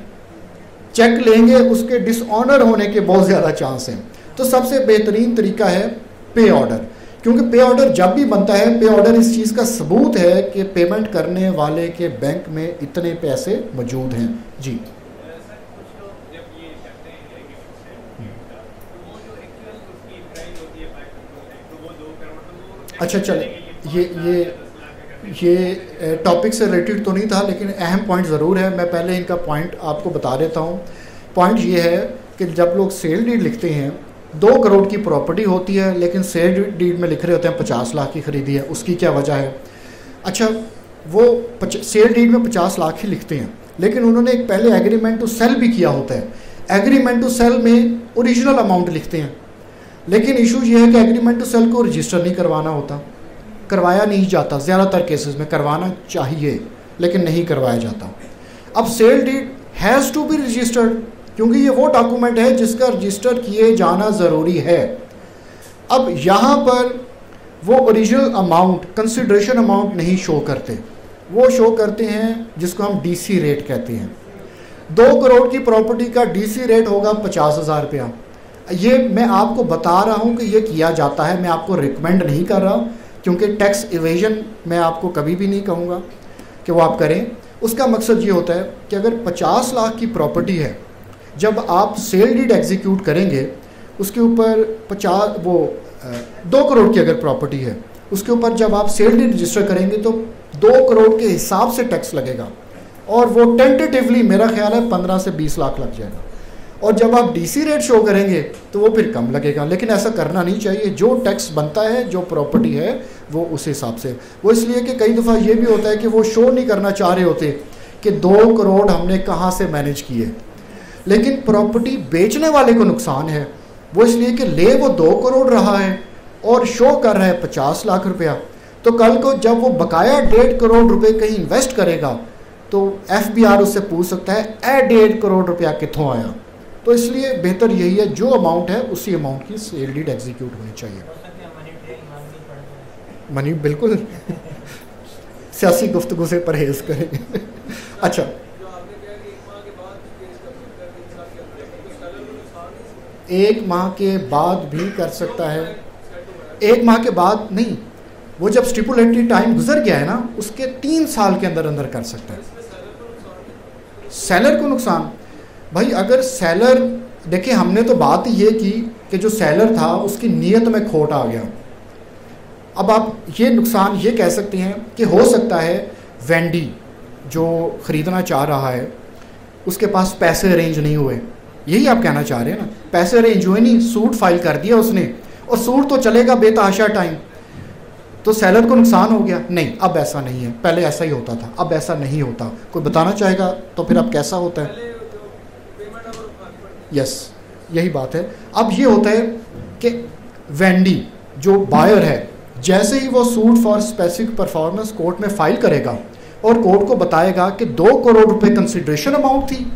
चेक लेंगे उसके डिसऑनर होने के बहुत ज़्यादा चांस हैं। तो सबसे बेहतरीन तरीका है पे ऑर्डर, क्योंकि पे ऑर्डर जब भी बनता है, पे ऑर्डर इस चीज़ का सबूत है कि पेमेंट करने वाले के बैंक में इतने पैसे मौजूद हैं। जी, अच्छा चले, ये टॉपिक से रिलेटेड तो नहीं था, लेकिन अहम पॉइंट ज़रूर है। मैं पहले इनका पॉइंट आपको बता देता हूँ। पॉइंट ये है कि जब लोग सेल डीड लिखते हैं, 2 करोड़ की प्रॉपर्टी होती है, लेकिन सेल डीड में लिख रहे होते हैं 50 लाख की खरीदी है। उसकी क्या वजह है? अच्छा, वो सेल डीड में 50 लाख ही लिखते हैं, लेकिन उन्होंने एक पहले एग्रीमेंट टू सेल भी किया होता है। एग्रीमेंट टू सेल में ओरिजिनल अमाउंट लिखते हैं, लेकिन इशू ये है कि एग्रीमेंट टू सेल को रजिस्टर नहीं करवाना होता, करवाया नहीं जाता। ज़्यादातर केसेस में करवाना चाहिए लेकिन नहीं करवाया जाता। अब sale deed has to be registered, क्योंकि ये वो डॉक्यूमेंट है जिसका रजिस्टर किए जाना ज़रूरी है। अब यहाँ पर वो ओरिजिनल अमाउंट, कंसिडरेशन अमाउंट नहीं शो करते, वो शो करते हैं जिसको हम DC रेट कहते हैं। 2 करोड़ की प्रॉपर्टी का DC रेट होगा 50,000 रुपया। ये मैं आपको बता रहा हूँ कि ये किया जाता है, मैं आपको रिकमेंड नहीं कर रहा, क्योंकि टैक्स इवेजन मैं आपको कभी भी नहीं कहूँगा कि वो आप करें। उसका मकसद ये होता है कि अगर 50 लाख की प्रॉपर्टी है, जब आप सेल डीड एग्जीक्यूट करेंगे उसके ऊपर 2 करोड़ की अगर प्रॉपर्टी है, उसके ऊपर जब आप सेल डीड रजिस्टर करेंगे तो 2 करोड़ के हिसाब से टैक्स लगेगा, और वो टेंटेटिवली मेरा ख्याल है 15 से 20 लाख लग जाएगा। और जब आप DC रेट शो करेंगे तो वो फिर कम लगेगा, लेकिन ऐसा करना नहीं चाहिए। जो टैक्स बनता है, जो प्रॉपर्टी है, वो उस हिसाब से। वो इसलिए कि कई दफ़ा ये भी होता है कि वो शो नहीं करना चाह रहे होते कि 2 करोड़ हमने कहाँ से मैनेज किए, लेकिन प्रॉपर्टी बेचने वाले को नुकसान है। वो इसलिए कि ले वो 2 करोड़ रहा है और शो कर रहा है 50 लाख रुपया, तो कल को जब वो बकाया 1.5 करोड़ रुपए कहीं इन्वेस्ट करेगा तो FBR उससे पूछ सकता है 1.5 करोड़ रुपया कितों आया। तो इसलिए बेहतर यही है, जो अमाउंट है उसी अमाउंट की सेल डीड एग्जीक्यूट होनी चाहिए। मनी बिल्कुल सियासी गुफ्तगू से परहेज करें। अच्छा, एक माह के बाद भी कर सकता है, 1 माह के बाद नहीं, वो जब स्टिपुलेटेड टाइम गुजर गया है ना, उसके 3 साल के अंदर अंदर कर सकता है। सेलर को नुकसान, भाई अगर सेलर, देखिए हमने तो बात ये की कि जो सेलर था उसकी नीयत में खोट आ गया। अब आप ये नुकसान ये कह सकते हैं कि हो सकता है वेंडी जो ख़रीदना चाह रहा है उसके पास पैसे अरेंज नहीं हुए, यही आप कहना चाह रहे हैं ना, पैसे अरेंज हुए नहीं, सूट फाइल कर दिया उसने और सूट तो चलेगा बेतहाशा टाइम, तो सेलर को नुकसान हो गया। नहीं, अब ऐसा नहीं है, पहले ऐसा ही होता था, अब ऐसा नहीं होता। कोई बताना चाहेगा तो फिर अब कैसा होता है? यस, यही बात है। अब ये होता है कि वेंडी जो बायर है, जैसे ही वो suit for specific performance court में फाइल करेगा और कोर्ट को बताएगा कि 2 करोड़ रुपए कंसिडरेशन अमाउंट थी,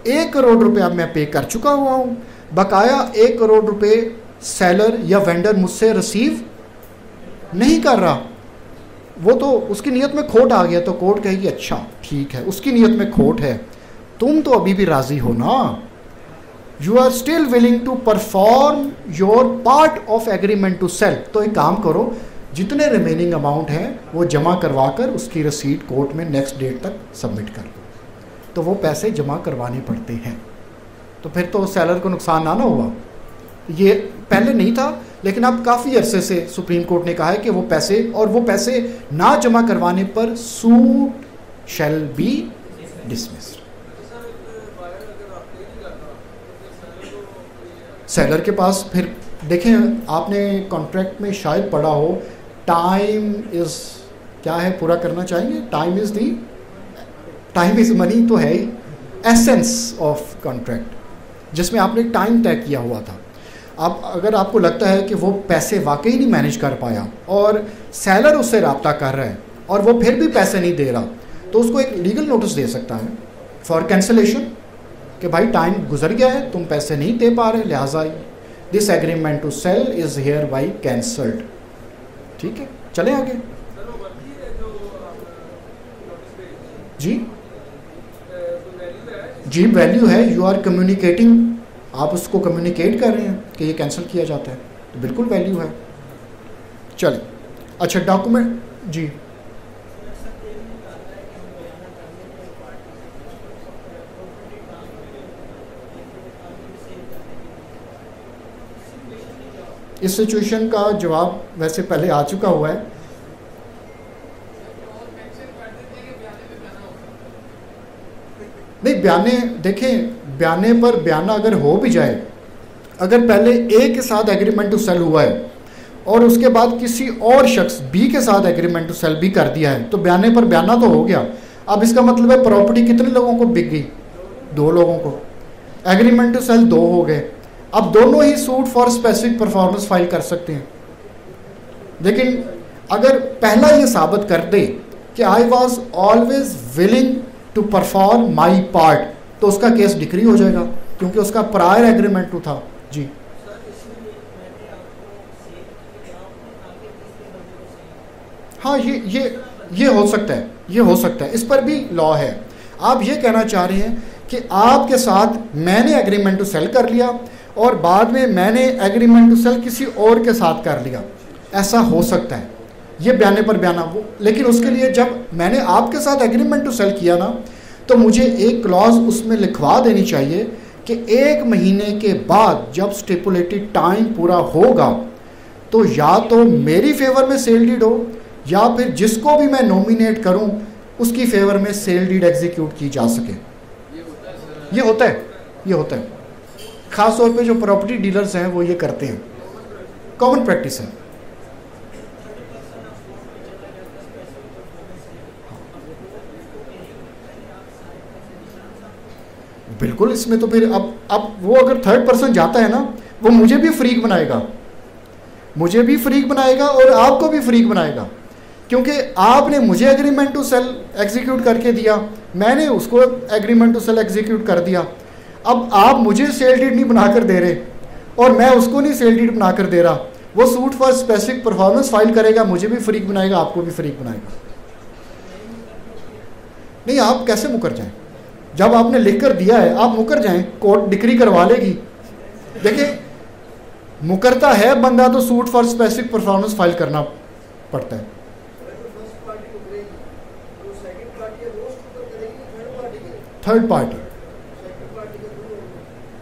1 करोड़ रुपए अब मैं पे कर चुका हुआ हूँ, बकाया 1 करोड़ रुपए सेलर या वेंडर मुझसे रिसीव नहीं कर रहा, वो तो उसकी नीयत में खोट आ गया। तो कोर्ट कहेगी अच्छा ठीक है, उसकी नीयत में खोट है, तुम तो अभी भी राजी हो ना, you are still willing to perform your part of agreement to sell, तो एक काम करो, जितने रिमेनिंग अमाउंट हैं वो जमा करवा कर उसकी रसीद कोर्ट में नेक्स्ट डेट तक सबमिट कर दो। तो वो पैसे जमा करवाने पड़ते हैं, तो फिर तो सेलर को नुकसान ना हुआ। ये पहले नहीं था, लेकिन अब काफ़ी अरसे से सुप्रीम कोर्ट ने कहा है कि वो पैसे, और वो पैसे ना जमा करवाने पर suit shall be dismissed. Seller के पास फिर देखें, आपने कॉन्ट्रैक्ट में शायद पढ़ा हो, टाइम इज़ क्या है, पूरा करना चाहेंगे? टाइम इज़ मनी तो है ही, एसेंस ऑफ कॉन्ट्रैक्ट, जिसमें आपने टाइम तय किया हुआ था। अब अगर आपको लगता है कि वो पैसे वाकई नहीं मैनेज कर पाया और सेलर उससे रब्ता कर रहा है और वो फिर भी पैसे नहीं दे रहा, तो उसको एक लीगल नोटिस दे सकता है फॉर कैंसलेशन कि भाई टाइम गुजर गया है, तुम पैसे नहीं दे पा रहे, लिहाजा this agreement to sell is hereby cancelled. ठीक है, चले आगे जी। जी वैल्यू है, यू आर कम्युनिकेटिंग, आप उसको कम्युनिकेट कर रहे हैं कि ये कैंसिल किया जाता है, तो बिल्कुल वैल्यू है। चलिए अच्छा, डॉक्यूमेंट जी। इस सिचुएशन का जवाब वैसे पहले आ चुका हुआ है। नहीं, बयाने देखें, बयाने पर बयाना अगर हो भी जाए, अगर पहले ए के साथ एग्रीमेंट टू सेल हुआ है और उसके बाद किसी और शख्स बी के साथ एग्रीमेंट टू सेल भी कर दिया है, तो बयाने पर बयाना तो हो गया। अब इसका मतलब है प्रॉपर्टी कितने लोगों को बिक गई? 2 लोगों को। एग्रीमेंट टू सेल 2 हो गए, अब दोनों ही suit for specific performance file कर सकते हैं। लेकिन अगर पहला ये साबित कर दे कि I was always willing to perform my part, तो उसका केस डिक्री हो जाएगा क्योंकि उसका प्रायर एग्रीमेंट टू था। जी हाँ, ये हो सकता है, ये हो सकता है, इस पर भी लॉ है। आप ये कहना चाह रहे हैं कि आपके साथ मैंने एग्रीमेंट टू सेल कर लिया और बाद में मैंने एग्रीमेंट टू सेल किसी और के साथ कर लिया, ऐसा हो सकता है, ये बयाने पर बयाना वो। लेकिन उसके लिए जब मैंने आपके साथ एग्रीमेंट टू सेल किया ना, तो मुझे एक क्लॉज उसमें लिखवा देनी चाहिए कि 1 महीने के बाद जब स्टिपुलेटेड टाइम पूरा होगा, तो या तो मेरी फेवर में सेल डीड हो या फिर जिसको भी मैं नॉमिनेट करूं उसकी फेवर में सेल डीड एग्जीक्यूट की जा सके। ये होता है, ये होता है। ख़ास तौर पे जो प्रॉपर्टी डीलर्स हैं वो ये करते हैं, कॉमन प्रैक्टिस है। बिल्कुल, इसमें तो फिर अब वो अगर थर्ड पर्सन जाता है ना, वो मुझे भी फ्रीक बनाएगा, मुझे भी फ्रीक बनाएगा और आपको भी फ्रीक बनाएगा, क्योंकि आपने मुझे एग्रीमेंट टू सेल एग्जीक्यूट करके दिया, मैंने उसको एग्रीमेंट टू सेल एग्जीक्यूट कर दिया। अब आप मुझे सेल डीड नहीं बनाकर दे रहे और मैं उसको नहीं सेल डीड बनाकर दे रहा, वो suit for specific performance file करेगा, मुझे भी फ्रीक बनाएगा, आपको भी फ्रीक बनाएगा। नहीं, आप कैसे मुकर जाएं? जब आपने लिख कर दिया है आप मुकर जाएं, कोर्ट डिक्री करवा लेगी। देखिए, मुकरता है बंदा तो suit for specific performance file करना पड़ता है। थर्ड पार्टी,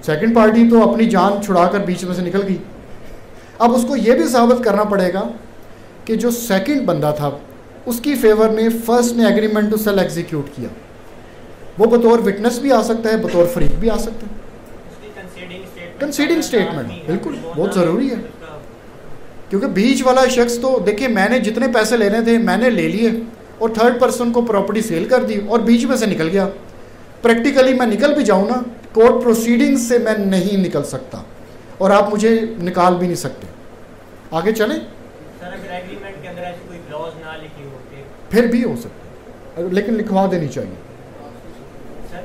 सेकंड पार्टी तो अपनी जान छुड़ाकर बीच में से निकल गई। अब उसको ये भी साबित करना पड़ेगा कि जो सेकंड बंदा था उसकी फेवर में फर्स्ट ने एग्रीमेंट टू सेल एग्जीक्यूट किया। वो बतौर विटनेस भी आ सकता है, बतौर फरीक भी आ सकता है। कंसीडिंग स्टेटमेंट बिल्कुल बहुत ज़रूरी है, क्योंकि बीच वाला शख्स तो देखिए मैंने जितने पैसे लेने थे मैंने ले लिए और थर्ड पर्सन को प्रॉपर्टी सेल कर दी और बीच में से निकल गया। प्रैक्टिकली मैं निकल भी जाऊँ ना, कोर्ट प्रोसीडिंग से मैं नहीं निकल सकता और आप मुझे निकाल भी नहीं सकते। आगे चलें। सर अगर एग्रीमेंट के अंदर ऐसी कोई क्लॉज ना लिखी हो फिर भी हो सकता है, लेकिन लिखवा देनी चाहिए। सर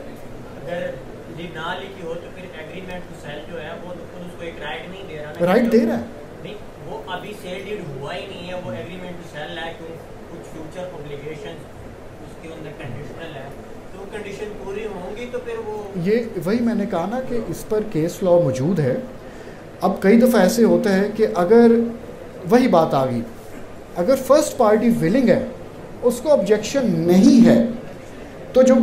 अगर ये ना लिखी हो तो फिर एग्रीमेंट टू सेल जो है वो तो उसको एक राइट नहीं दे रहा। राइट दे रहा है नहीं, वो अभी सेल डीड हुआ ही नहीं है, वो एग्रीमेंट टू सेल है, कुछ फ्यूचर ऑब्लिगेशन उसके अंदर कंडीशनल है, तो कंडीशन पूरी होंगी तो फिर वो ये वही मैंने कहा ना कि इस पर केस लॉ मौजूद है। अब कई दफ़ा ऐसे होता है कि अगर वही बात आ गई, अगर फर्स्ट पार्टी विलिंग है, उसको ऑब्जेक्शन नहीं है, तो जो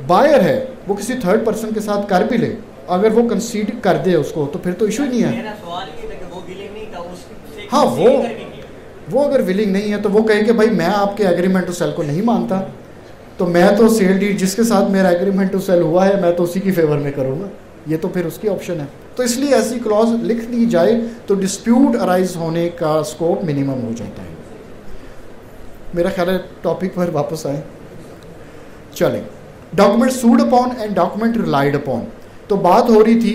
बायर है वो किसी थर्ड पर्सन के साथ कर भी ले, अगर वो कंसीड कर दे उसको तो फिर तो इशू ही नहीं है। मेरा सवाल ये था कि वो विलिंग नहीं था, उससे हाँ वो अगर विलिंग नहीं है तो वो कहे कि भाई मैं आपके एग्रीमेंट टू सेल को नहीं मानता, तो मैं तो सेल डीड जिसके साथ मेरा एग्रीमेंट टू सेल हुआ है मैं तो उसी की फेवर में करूँगा, ये तो फिर उसकी ऑप्शन है। तो इसलिए ऐसी क्लॉज लिख दी जाए तो डिस्प्यूट अराइज होने का स्कोप मिनिमम हो जाता है। मेरा ख्याल है टॉपिक पर वापस आए। चलें, document sued upon and document relied upon. तो बात हो रही थी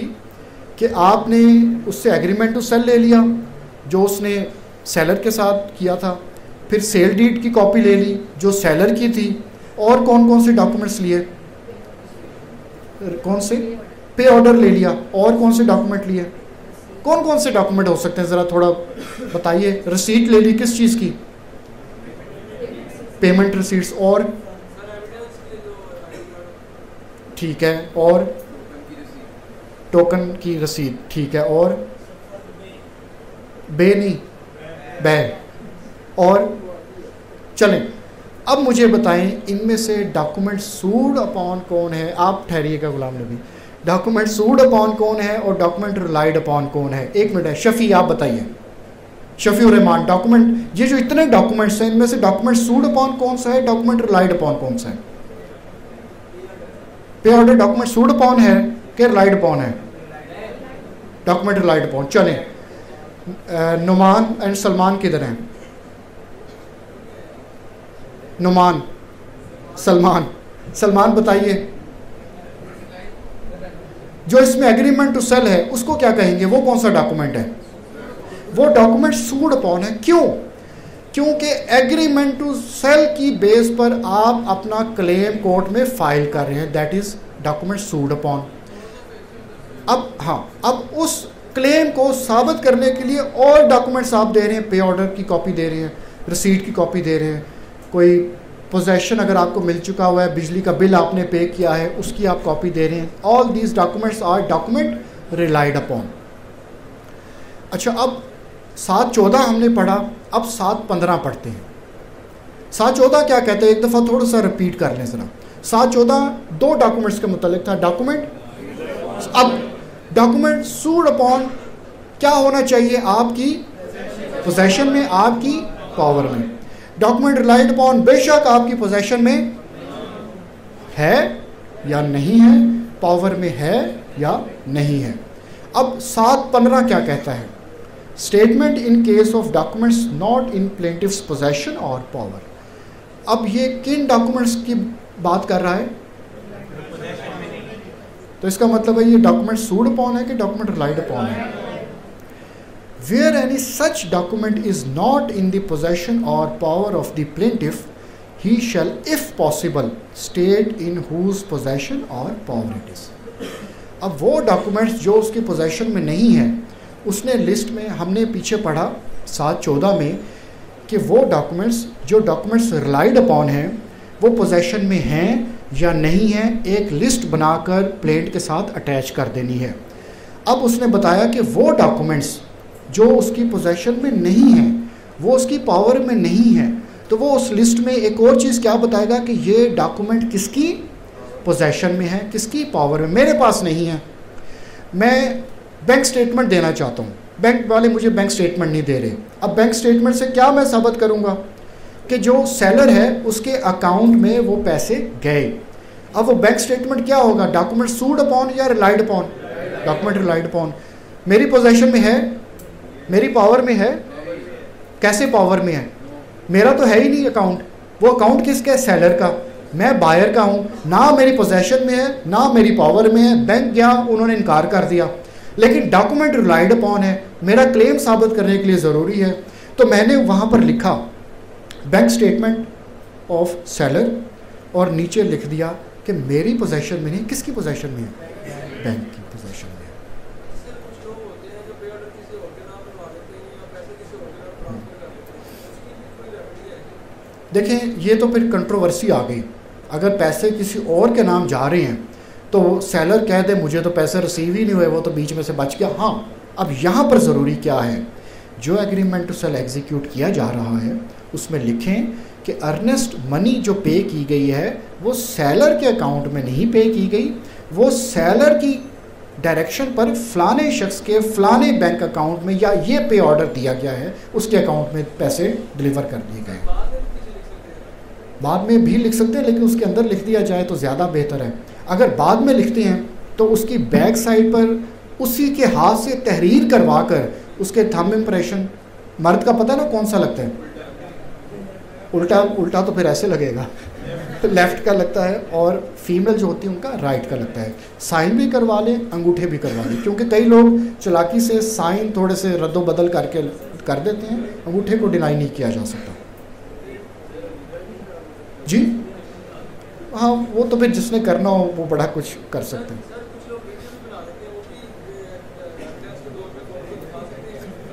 कि आपने उससे एग्रीमेंट टू सेल ले लिया जो उसने सेलर के साथ किया था, फिर सेल डीड की कॉपी ले ली जो सेलर की थी, और कौन कौन से डॉक्यूमेंट्स लिए, कौन से, पे ऑर्डर ले लिया, और कौन से डॉक्यूमेंट लिए, कौन कौन से डॉक्यूमेंट हो सकते हैं ज़रा थोड़ा बताइए। रिसीट ले ली, किस चीज़ की, पेमेंट रिसीट्स, और ठीक है, और टोकन की रसीद, ठीक है, और बे नहीं बै, और चलें अब मुझे बताएं इनमें से डॉक्यूमेंट सूड अपॉन कौन है। आप ठहरिएगा Ghulam Nabi, document sued upon कौन है और डॉक्यूमेंट रिलाइड अपॉन कौन है। एक मिनट है, शफी आप बताइए, शफी उर रहमान, डॉक्यूमेंट ये जो इतने डॉक्यूमेंट्स हैं इनमें से डॉक्यूमेंट सूड अपॉन कौन सा है, डॉक्यूमेंट रिलाइड अपॉन कौन सा है। पे ऑर्डर डॉक्यूमेंट सूड अपॉन है कि रिलाइड अपॉन है, डॉक्यूमेंट रिलाइड अपॉन। चलें, नुमान एंड सलमान किधर हैं, नुमान सलमान, सलमान बताइए जो इसमें एग्रीमेंट टू सेल है उसको क्या कहेंगे, वो कौन सा डॉक्यूमेंट है, वो डॉक्यूमेंट सूड अपॉन है। क्यों, क्योंकि एग्रीमेंट टू सेल की बेस पर आप अपना क्लेम कोर्ट में फाइल कर रहे हैं, that is document sued upon. अब हाँ, अब उस क्लेम को साबित करने के लिए और डॉक्यूमेंट्स आप दे रहे हैं, पे ऑर्डर की कॉपी दे रहे हैं, रिसीट की कॉपी दे रहे हैं, कोई पोजेशन अगर आपको मिल चुका हुआ है, बिजली का बिल आपने पे किया है उसकी आप कॉपी दे रहे हैं। All these documents are document relied upon. अच्छा, अब 7-14 हमने पढ़ा, अब 7-15 पढ़ते हैं। 7-14 क्या कहते हैं, एक दफ़ा थोड़ा सा रिपीट कर लें ज़रा। 7-14 दो डॉक्यूमेंट्स के मुतालिक था, डॉक्यूमेंट, अब डॉक्यूमेंट सूड अपॉन क्या होना चाहिए, आपकी पोजेशन में, आपकी पावर में। डॉक्यूमेंट रिलाइड अपॉन बेशक आपकी पोजेशन में है या नहीं है, पावर में है या नहीं है। अब 7-15 क्या कहता है, statement in case of documents not in plaintiff's possession और पावर। अब ये किन डॉक्यूमेंट्स की बात कर रहा है, तो इसका मतलब है ये डॉक्यूमेंट सूड अपॉन है कि डॉक्यूमेंट रिलाइड अपॉन है। Where any such document is not in the possession or power of the plaintiff, he shall, if possible, state in whose possession or power it is. अब वो डॉक्यूमेंट्स जो उसकी पोजेशन में नहीं है, उसने लिस्ट में हमने पीछे पढ़ा 7-14 में कि वो डॉक्यूमेंट्स जो डॉक्यूमेंट्स रिलाइड अपॉन हैं वो पोजेशन में हैं या नहीं हैं, एक लिस्ट बनाकर प्लेंट के साथ अटैच कर देनी है। अब उसने बताया कि वो डॉक्यूमेंट्स जो उसकी पोजेशन में नहीं हैं वो उसकी पावर में नहीं है, तो वो उस लिस्ट में एक और चीज़ क्या बताएगा कि ये डॉक्यूमेंट किसकी पोजेशन में है, किसकी पावर में, मेरे पास नहीं है। मैं बैंक स्टेटमेंट देना चाहता हूँ, बैंक वाले मुझे बैंक स्टेटमेंट नहीं दे रहे। अब बैंक स्टेटमेंट से क्या मैं साबित करूँगा कि जो सेलर है उसके अकाउंट में वो पैसे गए। अब वो बैंक स्टेटमेंट क्या होगा, डॉक्यूमेंट सूड अपॉन या relied upon, document relied upon. मेरी पोजेशन में है, मेरी पावर में है, कैसे पावर में है, मेरा तो है ही नहीं अकाउंट, वो अकाउंट किसका है, सेलर का, मैं बायर का हूँ, ना मेरी पोजेशन में है ना मेरी पावर में है। बैंक गया, उन्होंने इनकार कर दिया, लेकिन डॉक्यूमेंट रिलाइड अपॉन है, मेरा क्लेम साबित करने के लिए ज़रूरी है, तो मैंने वहाँ पर लिखा बैंक स्टेटमेंट ऑफ सेलर और नीचे लिख दिया कि मेरी पोजेशन में नहीं, किसकी पोजेशन में है, बैंक की पोजेशन में है। देखें, ये तो फिर कंट्रोवर्सी आ गई। अगर पैसे किसी और के नाम जा रहे हैं तो सेलर कह दे मुझे तो पैसे रिसीव ही नहीं हुए, वो तो बीच में से बच गया। हाँ, अब यहाँ पर ज़रूरी क्या है, जो एग्रीमेंट टू सेल एग्जीक्यूट किया जा रहा है उसमें लिखें कि अर्नेस्ट मनी जो पे की गई है वो सेलर के अकाउंट में नहीं पे की गई, वो सेलर की डायरेक्शन पर फलाने शख्स के फलाने बैंक अकाउंट में या ये पे ऑर्डर दिया गया है, उसके अकाउंट में पैसे डिलीवर कर दिए गए। बाद में भी लिख सकते हैं, लेकिन उसके अंदर लिख दिया जाए तो ज़्यादा बेहतर है। अगर बाद में लिखते हैं तो उसकी बैक साइड पर उसी के हाथ से तहरीर करवा कर उसके थंब इम्प्रेशन, मर्द का पता है ना कौन सा लगता है, उल्टा उल्टा तो फिर ऐसे लगेगा, तो लेफ़्ट का लगता है, और फीमेल जो होती है उनका राइट का लगता है। साइन भी करवा लें, अंगूठे भी करवा लें, क्योंकि कई लोग चालाकी से साइन थोड़े से रद्दो बदल करके कर देते हैं, अंगूठे को डिनाई नहीं किया जा सकता। जी हाँ, वो तो फिर जिसने करना हो वो बड़ा कुछ कर सकते हैं।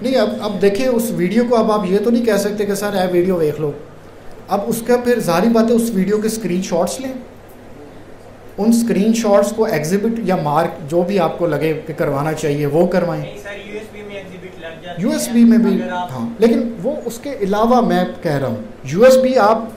नहीं, अब देखें उस वीडियो को, अब आप ये तो नहीं कह सकते कि सर ये वीडियो देख लो। अब उसका फिर जारी बात है, उस वीडियो के स्क्रीनशॉट्स लें, उन स्क्रीनशॉट्स को एग्जिबिट या मार्क जो भी आपको लगे कि करवाना चाहिए वो करवाएं। यूएसबी में भी हाँ, लेकिन वो उसके अलावा मैं कह रहा हूँ यूएसबी आप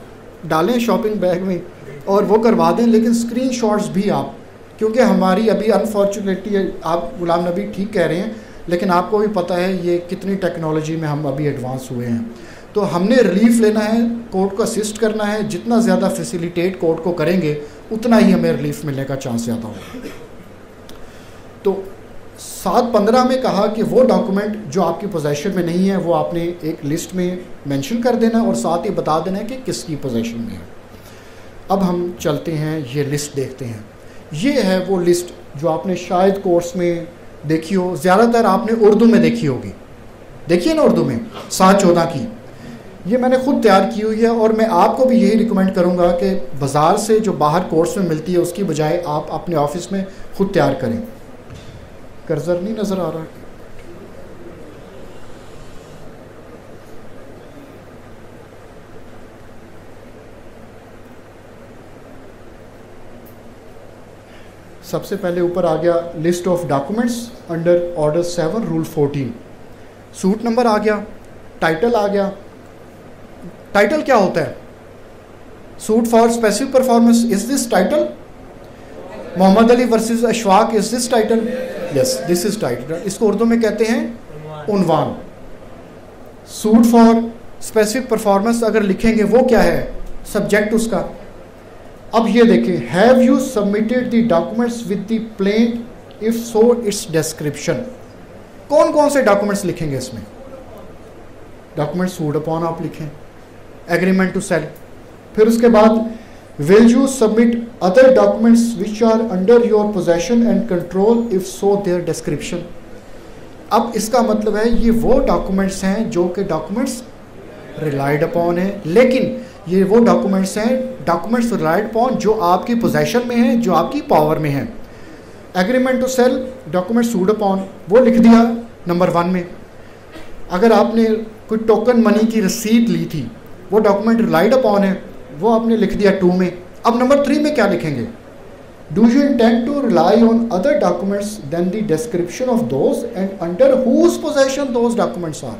डालें शॉपिंग बैग में और वो करवा दें, लेकिन स्क्रीनशॉट्स भी आप, क्योंकि हमारी अभी अनफॉर्चुनेटली, आप गुलाम नबी ठीक कह रहे हैं, लेकिन आपको भी पता है ये कितनी टेक्नोलॉजी में हम अभी एडवांस हुए हैं, तो हमने रिलीफ लेना है, कोर्ट को असिस्ट करना है, जितना ज़्यादा फैसिलिटेट कोर्ट को करेंगे उतना ही हमें रिलीफ मिलने का चांस ज़्यादा होगा। तो 7:15 में कहा कि वो डॉक्यूमेंट जो आपकी पोजेशन में नहीं है वो आपने एक लिस्ट में मेंशन कर देना और साथ ही बता देना है कि किसकी पोजेशन में है। अब हम चलते हैं, ये लिस्ट देखते हैं। ये है वो लिस्ट जो आपने शायद कोर्स में देखी हो, ज़्यादातर आपने उर्दू में देखी होगी, देखिए ना उर्दू में 7/14 की, ये मैंने खुद तैयार की हुई है, और मैं आपको भी यही रिकमेंड करूँगा कि बाज़ार से जो बाहर कोर्स में मिलती है उसकी बजाय आप अपने ऑफिस में खुद तैयार करें। कर्जर नहीं नज़र आ रहा, सबसे पहले ऊपर आ गया list of documents under order 7 rule 14, suit number आ गया, टाइटल आ गया। टाइटल क्या होता है, suit for specific performance, is this title? Mohammad Ali versus Ashfaq, is this title? Yes, this is title. इसको उर्दू में कहते हैं उन्वान। सूट फॉर स्पेसिफिक परफॉर्मेंस अगर लिखेंगे वो क्या है, सब्जेक्ट उसका। अब ये देखें, have you submitted the documents with the plaint, if so it's description. कौन कौन से डॉक्यूमेंट्स लिखेंगे इसमें? डॉक्यूमेंट सूड अपॉन आप लिखें, एग्रीमेंट टू सेल, फिर उसके बाद will you submit other documents which are under your possession and control, if so their description. अब इसका मतलब है ये वो डॉक्यूमेंट्स हैं जो कि डॉक्यूमेंट्स रिलाइड अपॉन है, लेकिन ये वो डॉक्यूमेंट्स हैं, डॉक्यूमेंट्स रिलाइड अपॉन जो आपकी पोजेशन में है, जो आपकी पावर में है। Agreement to sell, document sued upon, वो लिख दिया नंबर 1 में। अगर आपने कोई टोकन मनी की रसीद ली थी, वो डॉक्यूमेंट रिलाइड अपॉन है, वो आपने लिख दिया 2 में। अब नंबर 3 में क्या लिखेंगे? Do you intend to rely on other documents then the description of those and under whose possession those documents are.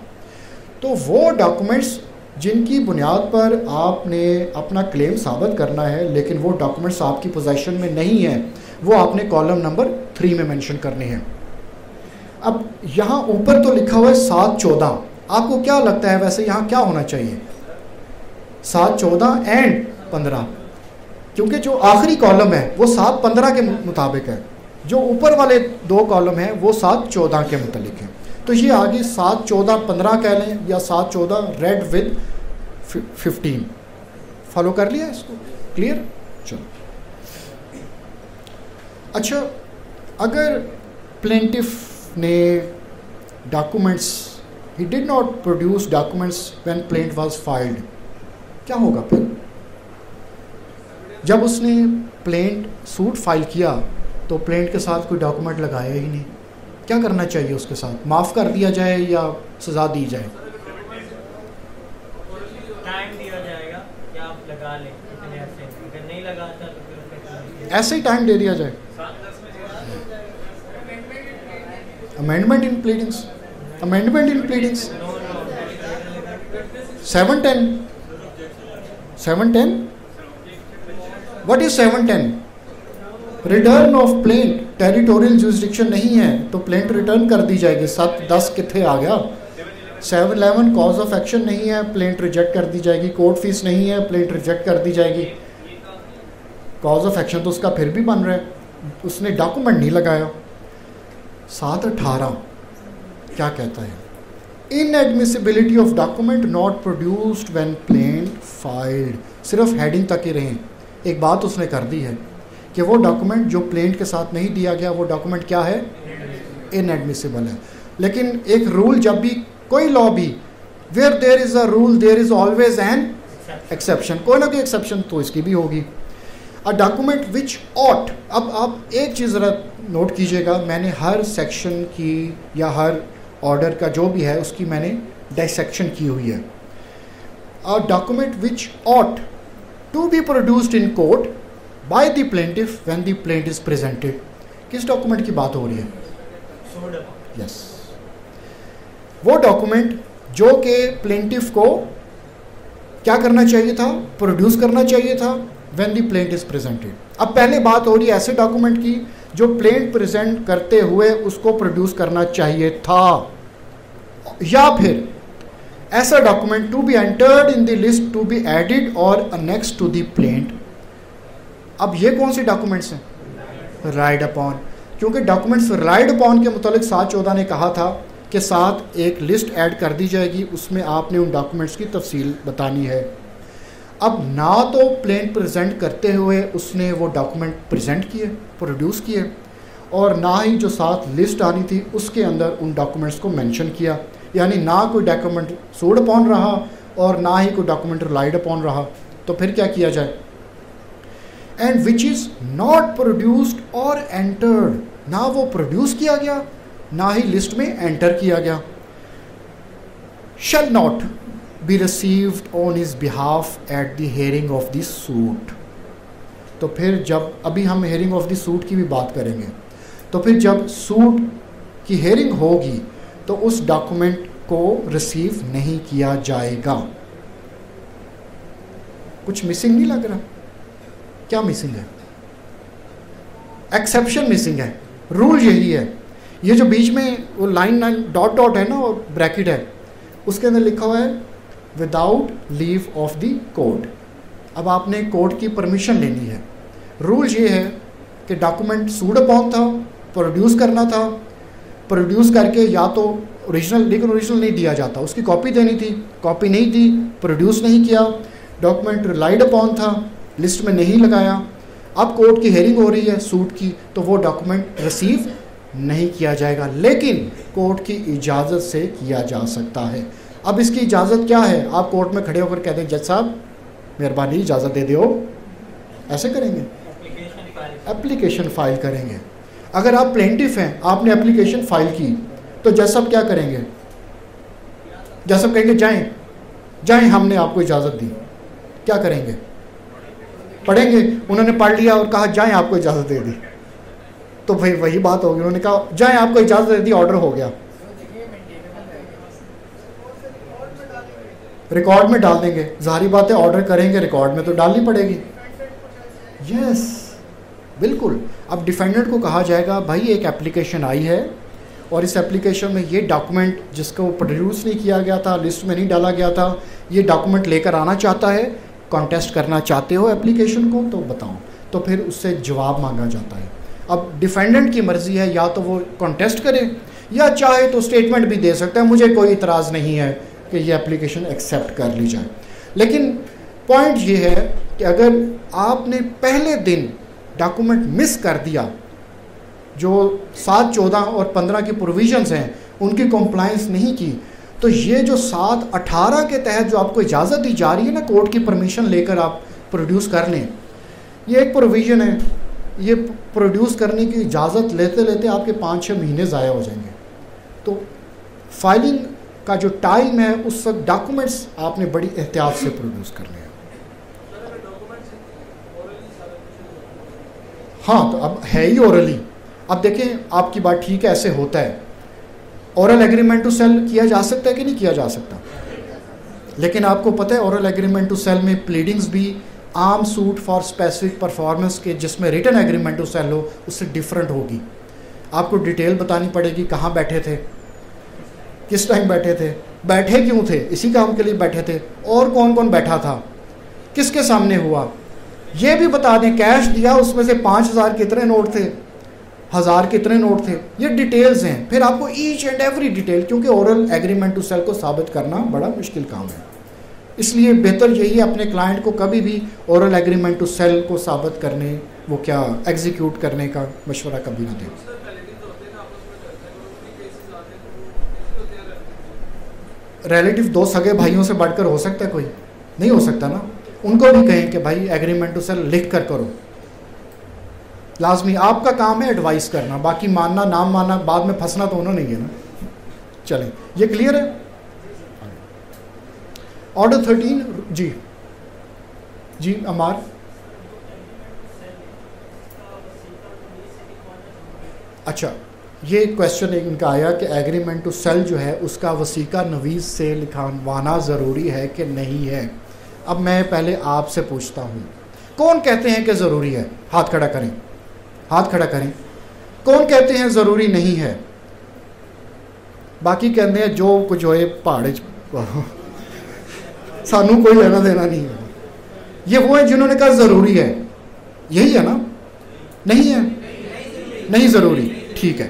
तो वो डॉक्यूमेंट्स जिनकी बुनियाद पर आपने अपना क्लेम साबित करना है लेकिन वो डॉक्यूमेंट्स आपकी पोजीशन में नहीं है, वो आपने कॉलम नंबर 3 में मेंशन करने हैं। अब यहाँ ऊपर तो लिखा हुआ है 7-14, आपको क्या लगता है वैसे यहाँ क्या होना चाहिए? 7, 14 एंड 15, क्योंकि जो आखिरी कॉलम है वो 7, 15 के मुताबिक है, जो ऊपर वाले 2 कॉलम हैं वो 7, 14 के मुतालिक हैं। तो ये आगे 7, 14, 15 कह लें या 7, 14 रेड विद 15। फॉलो कर लिया इसको? क्लियर? चलो अच्छा, अगर प्लेंटिफ ने documents, he did not produce documents when plaint was filed, क्या होगा फिर? जब उसने प्लेंट सूट फाइल किया तो प्लेंट के साथ कोई डॉक्यूमेंट लगाया ही नहीं, क्या करना चाहिए उसके साथ? माफ़ कर दिया जाए या सज़ा दी जाए? टाइम दिया जाएगा कि आप लगा लें इतने अरसे, अगर नहीं लगाता तो फिर ऐसे ही टाइम दे दिया जाए। Amendment in pleadings, amendment in pleadings 710, 710, what is 710? Return of plaint, territorial jurisdiction नहीं है तो प्लेंट रिटर्न कर दी जाएगी। 7-10 कितने आ गया? 7-11 कॉज ऑफ एक्शन नहीं है, प्लेंट रिजेक्ट कर दी जाएगी। कोर्ट फीस नहीं है, प्लेंट रिजेक्ट कर दी जाएगी। कॉज ऑफ एक्शन तो उसका फिर भी बन रहा है, उसने डॉक्यूमेंट नहीं लगाया। 7-18 क्या कहता है? Inadmissibility of document not produced when plaint filed, सिर्फ हेडिंग तक ही रहें। एक बात उसने कर दी है कि वो डॉक्यूमेंट जो प्लेंट के साथ नहीं दिया गया वो डॉक्यूमेंट क्या है? इनएडमिसिबल है। लेकिन एक रूल, जब भी कोई लॉ भी, where there is a rule there is always an exception, कोई ना कोई एक्सेप्शन तो इसकी भी होगी। अ डॉक्यूमेंट विच ऑट, अब आप एक चीज़ ज़रा नोट कीजिएगा, मैंने हर सेक्शन की या हर ऑर्डर का जो भी है उसकी मैंने डाइसेक्शन की हुई है। A document which ought to be produced in court by the plaintiff when the plaint is presented, किस डॉक्यूमेंट की बात हो रही है? यस, वो डॉक्यूमेंट जो कि प्लेंटिफ को क्या करना चाहिए था? प्रोड्यूस करना चाहिए था when the plaint is presented. अब पहले बात हो रही है ऐसे डॉक्यूमेंट की जो प्लेंट प्रेजेंट करते हुए उसको प्रोड्यूस करना चाहिए था, या फिर ऐसा document to be entered in the list to be added or annexed to the plaint. अब ये कौन से डॉक्यूमेंट्स हैं? राइड अपॉन, क्योंकि डॉक्यूमेंट्स राइड अपॉन के मुतालिक 7-14 ने कहा था कि साथ एक लिस्ट ऐड कर दी जाएगी, उसमें आपने उन डॉक्यूमेंट्स की तफसील बतानी है। अब ना तो प्लेंट प्रेजेंट करते हुए उसने वो डॉक्यूमेंट प्रेजेंट किए, प्रोड्यूस किए, और ना ही जो साथ लिस्ट आनी थी उसके अंदर उन डॉक्यूमेंट्स को मेंशन किया, यानी ना कोई डॉक्यूमेंट सोड अपॉन रहा और ना ही कोई डॉक्यूमेंट रिलाइड अपॉन रहा। तो फिर क्या किया जाए? And which is not produced और एंटर्ड, ना वो प्रोड्यूस किया गया ना ही लिस्ट में एंटर किया गया, shall not be received on his behalf at the hearing of the suit. तो फिर जब, अभी हम हेयरिंग ऑफ द सूट की भी बात करेंगे, तो फिर जब सूट की हेयरिंग होगी तो उस डॉक्यूमेंट को रिसीव नहीं किया जाएगा। कुछ मिसिंग नहीं लग रहा? क्या मिसिंग है? एक्सेप्शन मिसिंग है। रूल यही है, ये जो बीच में वो लाइन डॉट डॉट है ना और ब्रैकेट है, उसके अंदर लिखा हुआ है without leave of the court. अब आपने कोर्ट की परमिशन लेनी है। रूल ये है कि डॉक्यूमेंट सूड अपॉन था, प्रोड्यूस करना था, प्रोड्यूस करके या तो ओरिजिनल, लेकिन ओरिजिनल नहीं दिया जाता, उसकी कॉपी देनी थी, कॉपी नहीं दी, प्रोड्यूस नहीं किया। डॉक्यूमेंट रिलाइड अपॉन था, लिस्ट में नहीं लगाया। अब कोर्ट की हेयरिंग हो रही है सूट की, तो वो डॉक्यूमेंट रिसीव नहीं किया जाएगा, लेकिन कोर्ट की इजाज़त से किया जा सकता है। अब इसकी इजाज़त क्या है? आप कोर्ट में खड़े होकर कहते हैं जज साहब मेहरबानी इजाज़त दे दो, ऐसे करेंगे? एप्लीकेशन फाइल करेंगे। अगर आप प्लेंटिफ हैं, आपने एप्लीकेशन फाइल की, तो जज साहब क्या करेंगे? जज साहब कहेंगे जाएं जाएं, हमने आपको इजाज़त दी। क्या करेंगे? पढ़ेंगे। उन्होंने पढ़ लिया और कहा जाएं, आपको इजाज़त दे दी, तो भाई वही बात होगी। उन्होंने कहा जाएं, आपको इजाज़त दे दी, ऑर्डर हो गया। रिकॉर्ड में डाल देंगे, ज़ाहिर बात है ऑर्डर करेंगे रिकॉर्ड में तो डालनी पड़ेगी। यस बिल्कुल। अब डिफेंडेंट को कहा जाएगा भाई एक एप्लीकेशन आई है और इस एप्लीकेशन में ये डॉक्यूमेंट जिसको प्रोड्यूस नहीं किया गया था, लिस्ट में नहीं डाला गया था, ये डॉक्यूमेंट लेकर आना चाहता है, कॉन्टेस्ट करना चाहते हो एप्लीकेशन को तो बताओ, तो फिर उससे जवाब मांगा जाता है। अब डिफेंडेंट की मर्ज़ी है, या तो वो कॉन्टेस्ट करे या चाहे तो स्टेटमेंट भी दे सकता है, मुझे कोई इतराज़ नहीं है कि ये एप्लीकेशन एक्सेप्ट कर ली जाए। लेकिन पॉइंट ये है कि अगर आपने पहले दिन डॉक्यूमेंट मिस कर दिया, जो 7, 14 और 15 की प्रोविजंस हैं उनकी कंप्लायंस नहीं की, तो ये जो 7, 18 के तहत जो आपको इजाज़त दी जा रही है ना, कोर्ट की परमिशन लेकर आप प्रोड्यूस कर लें, ये एक प्रोविज़न है, ये प्रोड्यूस करने की इजाज़त लेते लेते आपके 5-6 महीने ज़ाया हो जाएंगे। तो फाइलिंग का जो टाइम है उस वक्त डॉक्यूमेंट्स आपने बड़ी एहतियात से प्रोड्यूस करने हैं। हाँ, तो अब है ही ओरली। अब देखें आपकी बात ठीक है, ऐसे होता है। ओरल एग्रीमेंट टू सेल किया जा सकता है कि नहीं किया जा सकता, लेकिन आपको पता है ओरल एग्रीमेंट टू सेल में प्लीडिंग्स भी arm suit for specific performance के जिसमें रिटन एग्रीमेंट टू सेल हो उससे डिफरेंट होगी। आपको डिटेल बतानी पड़ेगी, कहाँ बैठे थे, किस टाइम बैठे थे, बैठे क्यों थे, इसी काम के लिए बैठे थे, और कौन कौन बैठा था, किसके सामने हुआ, ये भी बता दें। कैश दिया उसमें से 5,000 कितने नोट थे, 1,000 कितने नोट थे, ये डिटेल्स हैं। फिर आपको ईच एंड एवरी डिटेल, क्योंकि ओरल एग्रीमेंट टू सेल को साबित करना बड़ा मुश्किल काम है, इसलिए बेहतर यही है अपने क्लाइंट को कभी भी ओरल एग्रीमेंट टू सेल को साबित करने, वो क्या एग्जीक्यूट करने का मशवरा कभी ना दें। रिलेटिव 2 सगे भाइयों से बढ़कर हो सकता है कोई? नहीं हो सकता ना। उनको भी कहें कि भाई एग्रीमेंट टू सेल लिख कर करो, लाजमी आपका काम है एडवाइस करना, बाकी मानना ना मानना बाद में फंसना तो उन्होंने नहीं है ना। चलें, ये क्लियर है। ऑर्डर 13 जी जी अमार, अच्छा ये क्वेश्चन इनका आया कि एग्रीमेंट टू सेल जो है उसका वसीका नवीस से लिखवाना ज़रूरी है कि नहीं है। अब मैं पहले आपसे पूछता हूँ, कौन कहते हैं कि ज़रूरी है? हाथ खड़ा करें, हाथ खड़ा करें। कौन कहते हैं ज़रूरी नहीं है? बाकी कहते हैं जो कुछ होए पहाड़ सानू कोई लेना देना नहीं है। ये वो है जिन्होंने कहा ज़रूरी है, यही है ना? नहीं है, नहीं ज़रूरी, ठीक है।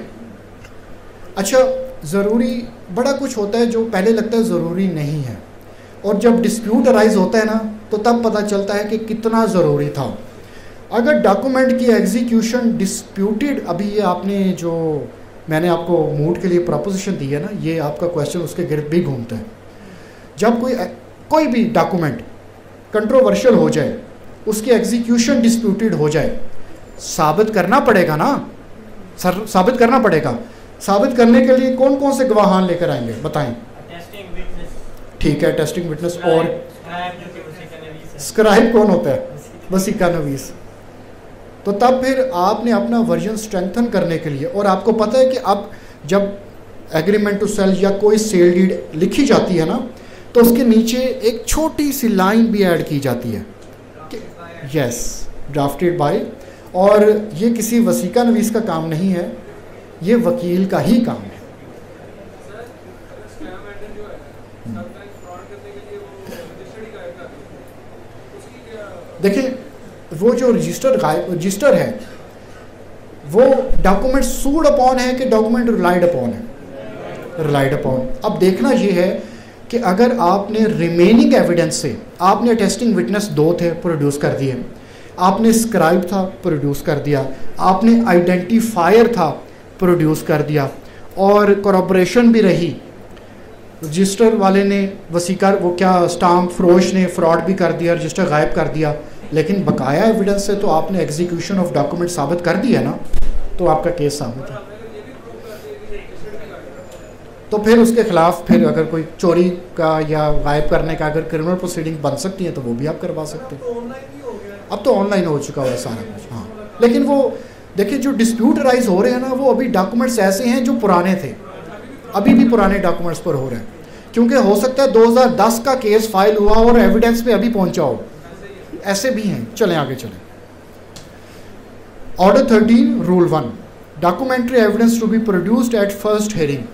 अच्छा, ज़रूरी बड़ा कुछ होता है जो पहले लगता है ज़रूरी नहीं है, और जब डिस्प्यूट अराइज होता है ना तो तब पता चलता है कि कितना ज़रूरी था। अगर डॉक्यूमेंट की एग्जीक्यूशन डिस्प्यूटेड, अभी ये आपने जो मैंने आपको मूड के लिए प्रपोजिशन दी है ना, ये आपका क्वेश्चन उसके गिर्द भी घूमता है। जब कोई भी डॉक्यूमेंट कंट्रोवर्शियल हो जाए, उसकी एग्जीक्यूशन डिस्प्यूटेड हो जाए, साबित करना पड़ेगा ना, साबित करना पड़ेगा। साबित करने के लिए कौन कौन से गवाहान लेकर आएंगे बताएं? ठीक है, टेस्टिंग विटनेस और स्क्राइब कौन होता है? वसीका नवीस। तो तब फिर आपने अपना वर्जन स्ट्रेंथन करने के लिए, और आपको पता है कि अब जब एग्रीमेंट टू सेल या कोई सेल डीड लिखी जाती है ना, तो उसके नीचे एक छोटी सी लाइन भी ऐड की जाती है कि यस ड्राफ्टेड बाय, और ये किसी वसीका नवीस का काम नहीं है, ये वकील का ही काम है। देखिए, वो जो रजिस्टर है वो डॉक्यूमेंट सूड अपॉन है कि डॉक्यूमेंट रिलाइड अपॉन है? Relied upon. अब देखना ये है कि अगर आपने रिमेनिंग एविडेंस से, आपने टेस्टिंग विटनेस 2 थे प्रोड्यूस कर दिए, आपने स्क्राइब था प्रोड्यूस कर दिया, आपने आइडेंटिफायर था प्रोड्यूस कर दिया, और कोरॉबरेशन भी रही, रजिस्टर वाले ने वसीका वो क्या स्टाम्प फरोश ने फ्रॉड भी कर दिया, रजिस्टर गायब कर दिया, लेकिन बकाया एविडेंस से तो आपने एग्जीक्यूशन ऑफ डॉक्यूमेंट साबित कर दिया ना, तो आपका केस साबित है। तो फिर उसके खिलाफ फिर अगर कोई चोरी का या गायब करने का अगर क्रिमिनल प्रोसीडिंग बन सकती है तो वो भी आप करवा सकते हैं। अब तो ऑनलाइन हो चुका है सारा कुछ। हाँ, लेकिन वो देखिए जो डिस्प्यूट राइज हो रहे हैं ना, वो अभी डॉक्यूमेंट्स ऐसे हैं जो पुराने थे, अभी भी पुराने डॉक्यूमेंट्स पर हो रहे हैं, क्योंकि हो सकता है 2010 का केस फाइल हुआ और एविडेंस पे अभी पहुंचा हो, ऐसे भी हैं। चलें आगे चलें। Order 13 rule 1, documentary evidence to be produced at first hearing.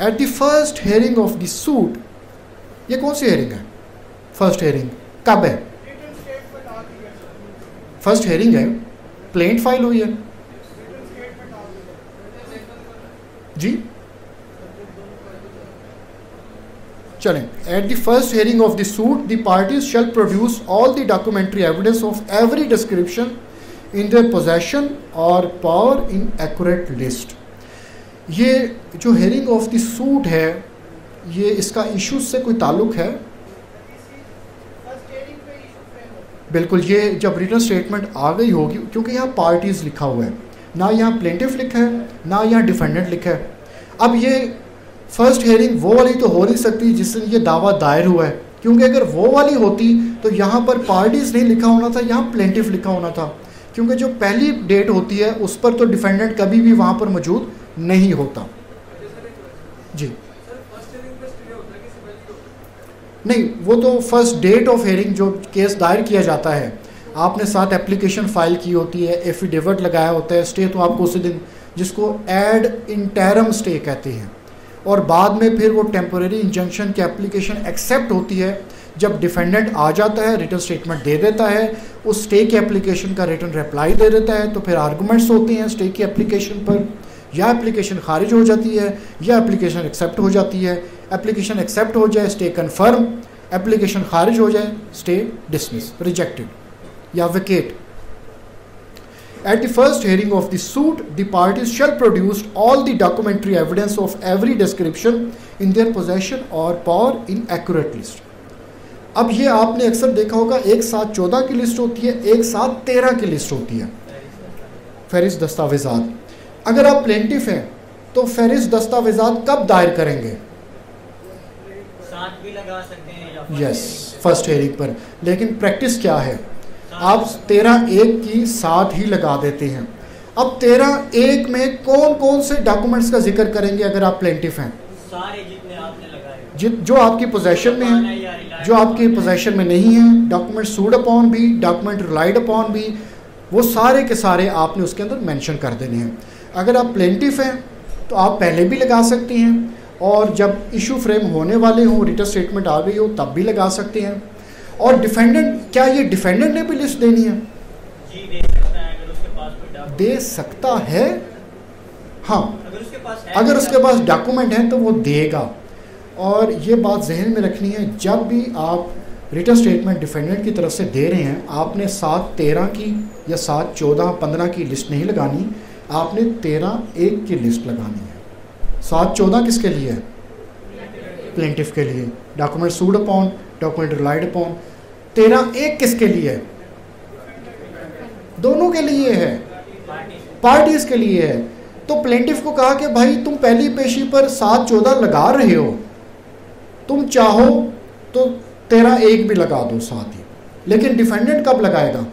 At the first hearing of the suit, ये कौन सी हेयरिंग है? फर्स्ट हेयरिंग कब है? फर्स्ट हेयरिंग है, प्लेंट फाइल हुई है जी। चलें, at the first hearing of the suit the parties shall produce all the documentary evidence of every description in their possession और पावर इन एक्यूरेट लिस्ट। ये जो हेयरिंग ऑफ द सूट है, ये इसका इशूज से कोई ताल्लुक है? बिल्कुल, ये जब रिटन स्टेटमेंट आ गई होगी, क्योंकि यहाँ पार्टीज लिखा हुआ है, ना यहाँ प्लेंटिफ लिखा है ना यहाँ डिफेंडेंट लिखा है। अब ये फर्स्ट हेयरिंग वो वाली तो हो नहीं सकती जिससे ये दावा दायर हुआ है, क्योंकि अगर वो वाली होती तो यहाँ पर पार्टीज नहीं लिखा होना था, यहाँ प्लेंटिफ लिखा होना था, क्योंकि जो पहली डेट होती है उस पर तो डिफेंडेंट कभी भी वहाँ पर मौजूद नहीं होता जी। नहीं, वो तो फर्स्ट डेट ऑफ हेयरिंग जो केस दायर किया जाता है, आपने साथ एप्लीकेशन फाइल की होती है, एफिडेविट लगाया होता है, स्टे तो आपको उसी दिन, जिसको एड इंटरम स्टे कहते हैं, और बाद में फिर वो टेम्पोरेरी इंजंक्शन की एप्लीकेशन एक्सेप्ट होती है। जब डिफेंडेंट आ जाता है, रिटन स्टेटमेंट दे देता है, उस स्टे की एप्लीकेशन का रिटन रिप्लाई दे देता है, तो फिर आर्गूमेंट्स होते हैं स्टे की एप्लीकेशन पर, या एप्लीकेशन खारिज हो जाती है या एप्लीकेशन एक्सेप्ट हो जाती है। एप्लीकेशन एक्सेप्ट हो जाए स्टे कन्फर्म, एप्लीकेशन खारिज हो जाए स्टे डिसमिस, रिजेक्टेड या vacate. At the first hearing of the suit, the parties shall produce all the documentary evidence of every description in their possession or power in accurate list. अब ये आपने अक्सर देखा होगा, एक साथ 14 की लिस्ट होती है, एक साथ 13 की लिस्ट होती है, फहरिस्त दस्तावेजात। अगर आप प्लेंटिफ हैं तो फहरिस्त दस्तावेजात कब दायर करेंगे? साथ भी लगा सकते हैं, यस, फर्स्ट हेयरिंग पर। लेकिन प्रैक्टिस क्या है, आप 13(1) की साथ ही लगा देते हैं। अब 13(1) में कौन कौन से डॉक्यूमेंट्स का जिक्र करेंगे? अगर आप प्लेंटिफ हैं, सारे जितने आपने लगाए, जो आपकी पोजेशन में है, जो आपकी पोजेशन में नहीं है, डॉक्यूमेंट सूड अपॉन भी, डॉक्यूमेंट रिलाइड अपॉन भी, वो सारे के सारे आपने उसके अंदर मेंशन कर देने हैं। अगर आप प्लेंटिफ हैं तो आप पहले भी लगा सकते हैं, और जब इशू फ्रेम होने वाले हों, रिटन स्टेटमेंट आ गई हो, तब भी लगा सकते हैं। और डिफेंडेंट, क्या ये डिफेंडेंट ने भी लिस्ट देनी है? जी, दे सकता है, अगर उसके पास कोई डॉक्यूमेंट दे सकता है, हाँ, अगर उसके पास डॉक्यूमेंट है तो वो देगा। और ये बात जहन में रखनी है, जब भी आप रिटन स्टेटमेंट डिफेंडेंट की तरफ से दे रहे हैं, आपने 7(13) की या 7(14)(15) की लिस्ट नहीं लगानी, आपने 13(1) की लिस्ट लगानी है। 7(14) किसके लिए है? प्लेंटिफ के लिए। Document sued upon, document relied upon. 13(1) किसके लिए है? दोनों के लिए है, पार्टीज के लिए है। तो प्लेंटिफ को कहा कि भाई तुम पहली पेशी पर 7(14) लगा रहे हो, तुम चाहो तो 13(1) भी लगा दो साथ ही। लेकिन डिफेंडेंट कब लगाएगा?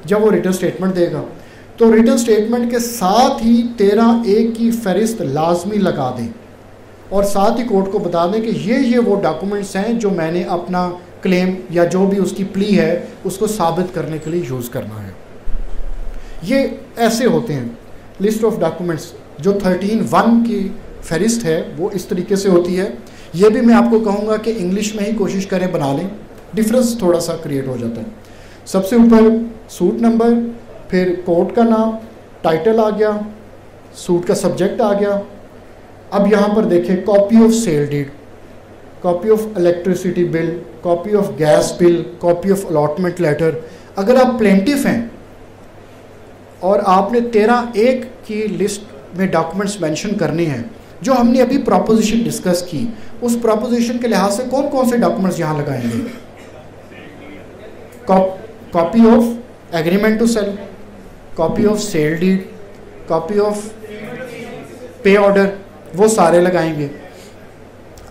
जब वो रिटन स्टेटमेंट देगा। तो रिटन स्टेटमेंट के साथ ही 13(1) की फहरिस्त लाजमी लगा दें, और साथ ही कोर्ट को बता दें कि ये वो डॉक्यूमेंट्स हैं जो मैंने अपना क्लेम या जो भी उसकी प्ली है उसको साबित करने के लिए यूज़ करना है। ये ऐसे होते हैं लिस्ट ऑफ डॉक्यूमेंट्स। जो 13(1) की फहरिस्त है वो इस तरीके से होती है। ये भी मैं आपको कहूँगा कि इंग्लिश में ही कोशिश करें, बना लें, डिफरेंस थोड़ा सा क्रिएट हो जाता है। सबसे ऊपर सूट नंबर, फिर कोर्ट का नाम, टाइटल आ गया, सूट का सब्जेक्ट आ गया। अब यहाँ पर देखें, copy of sale deed, copy of electricity bill, copy of gas bill, copy of allotment letter. अगर आप प्लेंटिफ हैं और आपने 13(1) की लिस्ट में डॉक्यूमेंट्स मेंशन करने हैं, जो हमने अभी प्रॉपोजिशन डिस्कस की, उस प्रॉपोजिशन के लिहाज से कौन कौन से डॉक्यूमेंट्स यहाँ लगाएंगे? Copy of agreement to sell, copy of sale deed, copy of pay order, वो सारे लगाएंगे।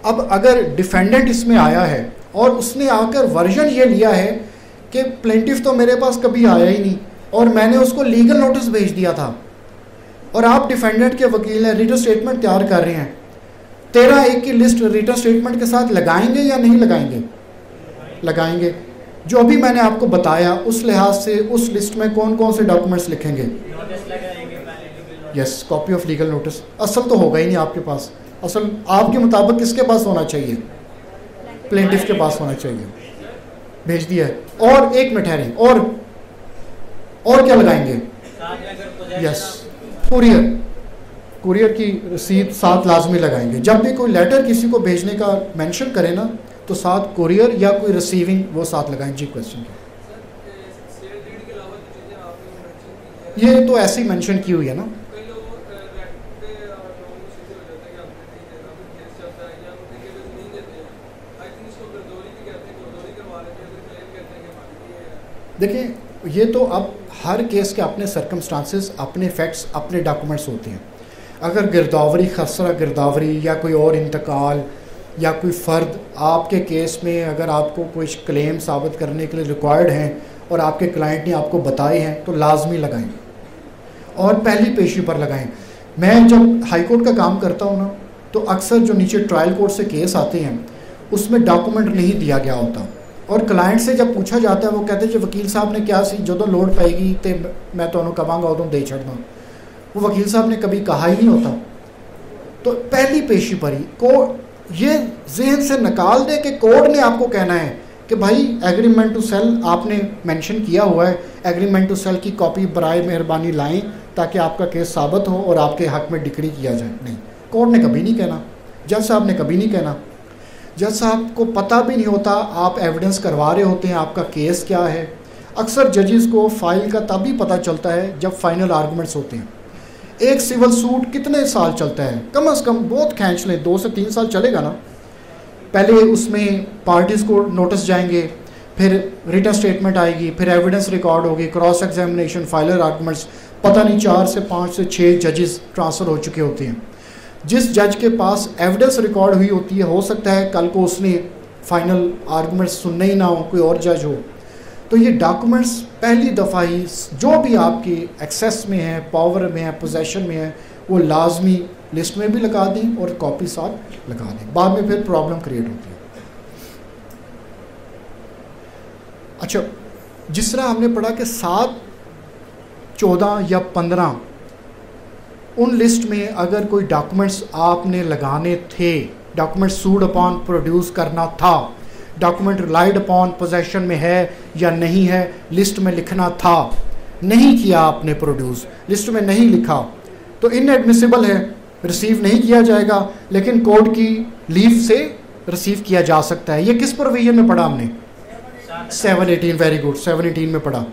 अब अगर डिफेंडेंट इसमें आया है और उसने आकर वर्जन ये लिया है कि प्लेंटिफ तो मेरे पास कभी आया ही नहीं और मैंने उसको लीगल नोटिस भेज दिया था, और आप डिफेंडेंट के वकील हैं, रिटन स्टेटमेंट तैयार कर रहे हैं, 13(1) की लिस्ट रिटर्न स्टेटमेंट के साथ लगाएंगे या नहीं लगाएंगे? लगाएंगे। जो अभी मैंने आपको बताया उस लिहाज से उस लिस्ट में कौन कौन से डॉक्यूमेंट्स लिखेंगे? Yes, copy of legal notice. असल तो होगा ही नहीं आपके पास। असल आपके मुताबिक किसके पास होना चाहिए? प्लेंटिफ के पास होना चाहिए। भेज दिया है। और एक मिनट ठहरें, और क्या लगाएंगे? यस, कुरियर की रसीद साथ लाजमी लगाएंगे। जब भी कोई लेटर किसी को भेजने का मेंशन करे ना, तो साथ कुरियर या कोई रिसीविंग वो साथ लगाएं। जी क्वेश्चन ये तो ऐसे ही मेंशन की हुई है ना। देखिए, ये तो अब हर केस के अपने सर्कमस्टांसेस, अपने फैक्ट्स, अपने डॉक्यूमेंट्स होते हैं। अगर गिरदावरी, खसरा गिरदावरी या कोई और इंतकाल या कोई फ़र्द आपके केस में अगर आपको कुछ क्लेम साबित करने के लिए रिक्वायर्ड हैं और आपके क्लाइंट ने आपको बताए हैं तो लाजमी लगाएं और पहली पेशी पर लगाएं। मैं जब हाई कोर्ट का काम करता हूँ ना, तो अक्सर जो नीचे ट्रायल कोर्ट से केस आते हैं उसमें डॉक्यूमेंट नहीं दिया गया होता और क्लाइंट से जब पूछा जाता है वो कहते हैं कि वकील साहब ने क्या सी जो लोड पाएगी तो मैं तो कहांगा उदों दे छड़ना। वो वकील साहब ने कभी कहा ही नहीं होता। तो पहली पेशी पर ही को ये जहन से निकाल दे कि कोर्ट ने आपको कहना है कि भाई एग्रीमेंट टू सेल आपने मेंशन किया हुआ है, एग्रीमेंट टू सेल की कॉपी बराए मेहरबानी लाएं ताकि आपका केस साबित हो और आपके हक में डिक्री किया जाए। नहीं, कोर्ट ने कभी नहीं कहना, जज साहब ने कभी नहीं कहना। जज साहब को पता भी नहीं होता आप एविडेंस करवा रहे होते हैं, आपका केस क्या है। अक्सर जजेस को फाइल का तभी पता चलता है जब फाइनल आर्गूमेंट्स होते हैं। एक सिविल सूट कितने साल चलता है? कम से कम बहुत खींच लें 2 से 3 साल चलेगा ना। पहले उसमें पार्टीज़ को नोटिस जाएंगे, फिर रिटन स्टेटमेंट आएगी, फिर एविडेंस रिकॉर्ड होगी, क्रॉस एग्जामिनेशन, फाइनल आर्गूमेंट्स, पता नहीं 4 से 5 से 6 जजेस ट्रांसफ़र हो चुके होते हैं। जिस जज के पास एविडेंस रिकॉर्ड हुई होती है, हो सकता है कल को उसने फाइनल आर्गूमेंट्स सुनने ही ना हो, कोई और जज हो। तो ये डॉक्यूमेंट्स पहली दफ़ा ही जो भी आपकी एक्सेस में है, पावर में है, पोजेशन में है, वो लाजमी लिस्ट में भी लगा दें और कॉपी साथ लगा दें। बाद में फिर प्रॉब्लम क्रिएट होती है। अच्छा, जिस तरह हमने पढ़ा कि 7, 14 या 15 उन लिस्ट में अगर कोई डॉक्यूमेंट्स आपने लगाने थे, डॉक्यूमेंट सूड अपॉन प्रोड्यूस करना था, डॉक्यूमेंट रिलाइड अपॉन पोजेशन में है या नहीं है, लिस्ट में लिखना था, नहीं किया आपने प्रोड्यूस, लिस्ट में नहीं लिखा, तो इनएडमिसिबल है, रिसीव नहीं किया जाएगा, लेकिन कोर्ट की लीव से रिसीव किया जा सकता है। ये किस प्रोविजन में पढ़ा हमने? 718, वेरी गुड, 718 में पढ़ा।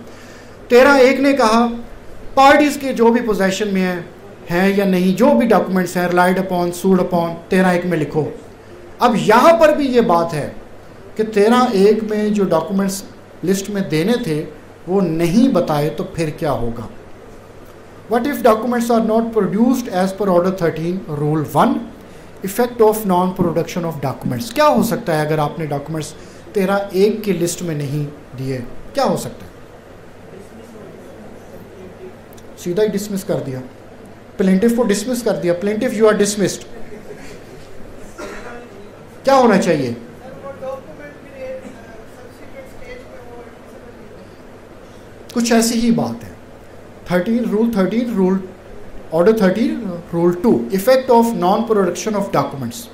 13(1) ने कहा पार्टीज़ के जो भी पोजेशन में है या नहीं, जो भी डॉक्यूमेंट्स हैं रिलाइड अपॉन, सूड अपॉन, 13(1) में लिखो। अब यहाँ पर भी ये बात है कि 13(1) में जो डॉक्यूमेंट्स लिस्ट में देने थे वो नहीं बताए तो फिर क्या होगा? What if documents are not produced as per Order 13, Rule 1, Effect of non-production of documents? क्या हो सकता है अगर आपने डॉक्यूमेंट्स 13(1) की लिस्ट में नहीं दिए? क्या हो सकता है? सीधा ही डिसमिस कर दिया, प्लेंटिफ को डिसमिस कर दिया। Plaintiff, you are dismissed. क्या होना चाहिए? कुछ ऐसी ही बात है। 13 rule order 13 rule 2, effect of non production of documents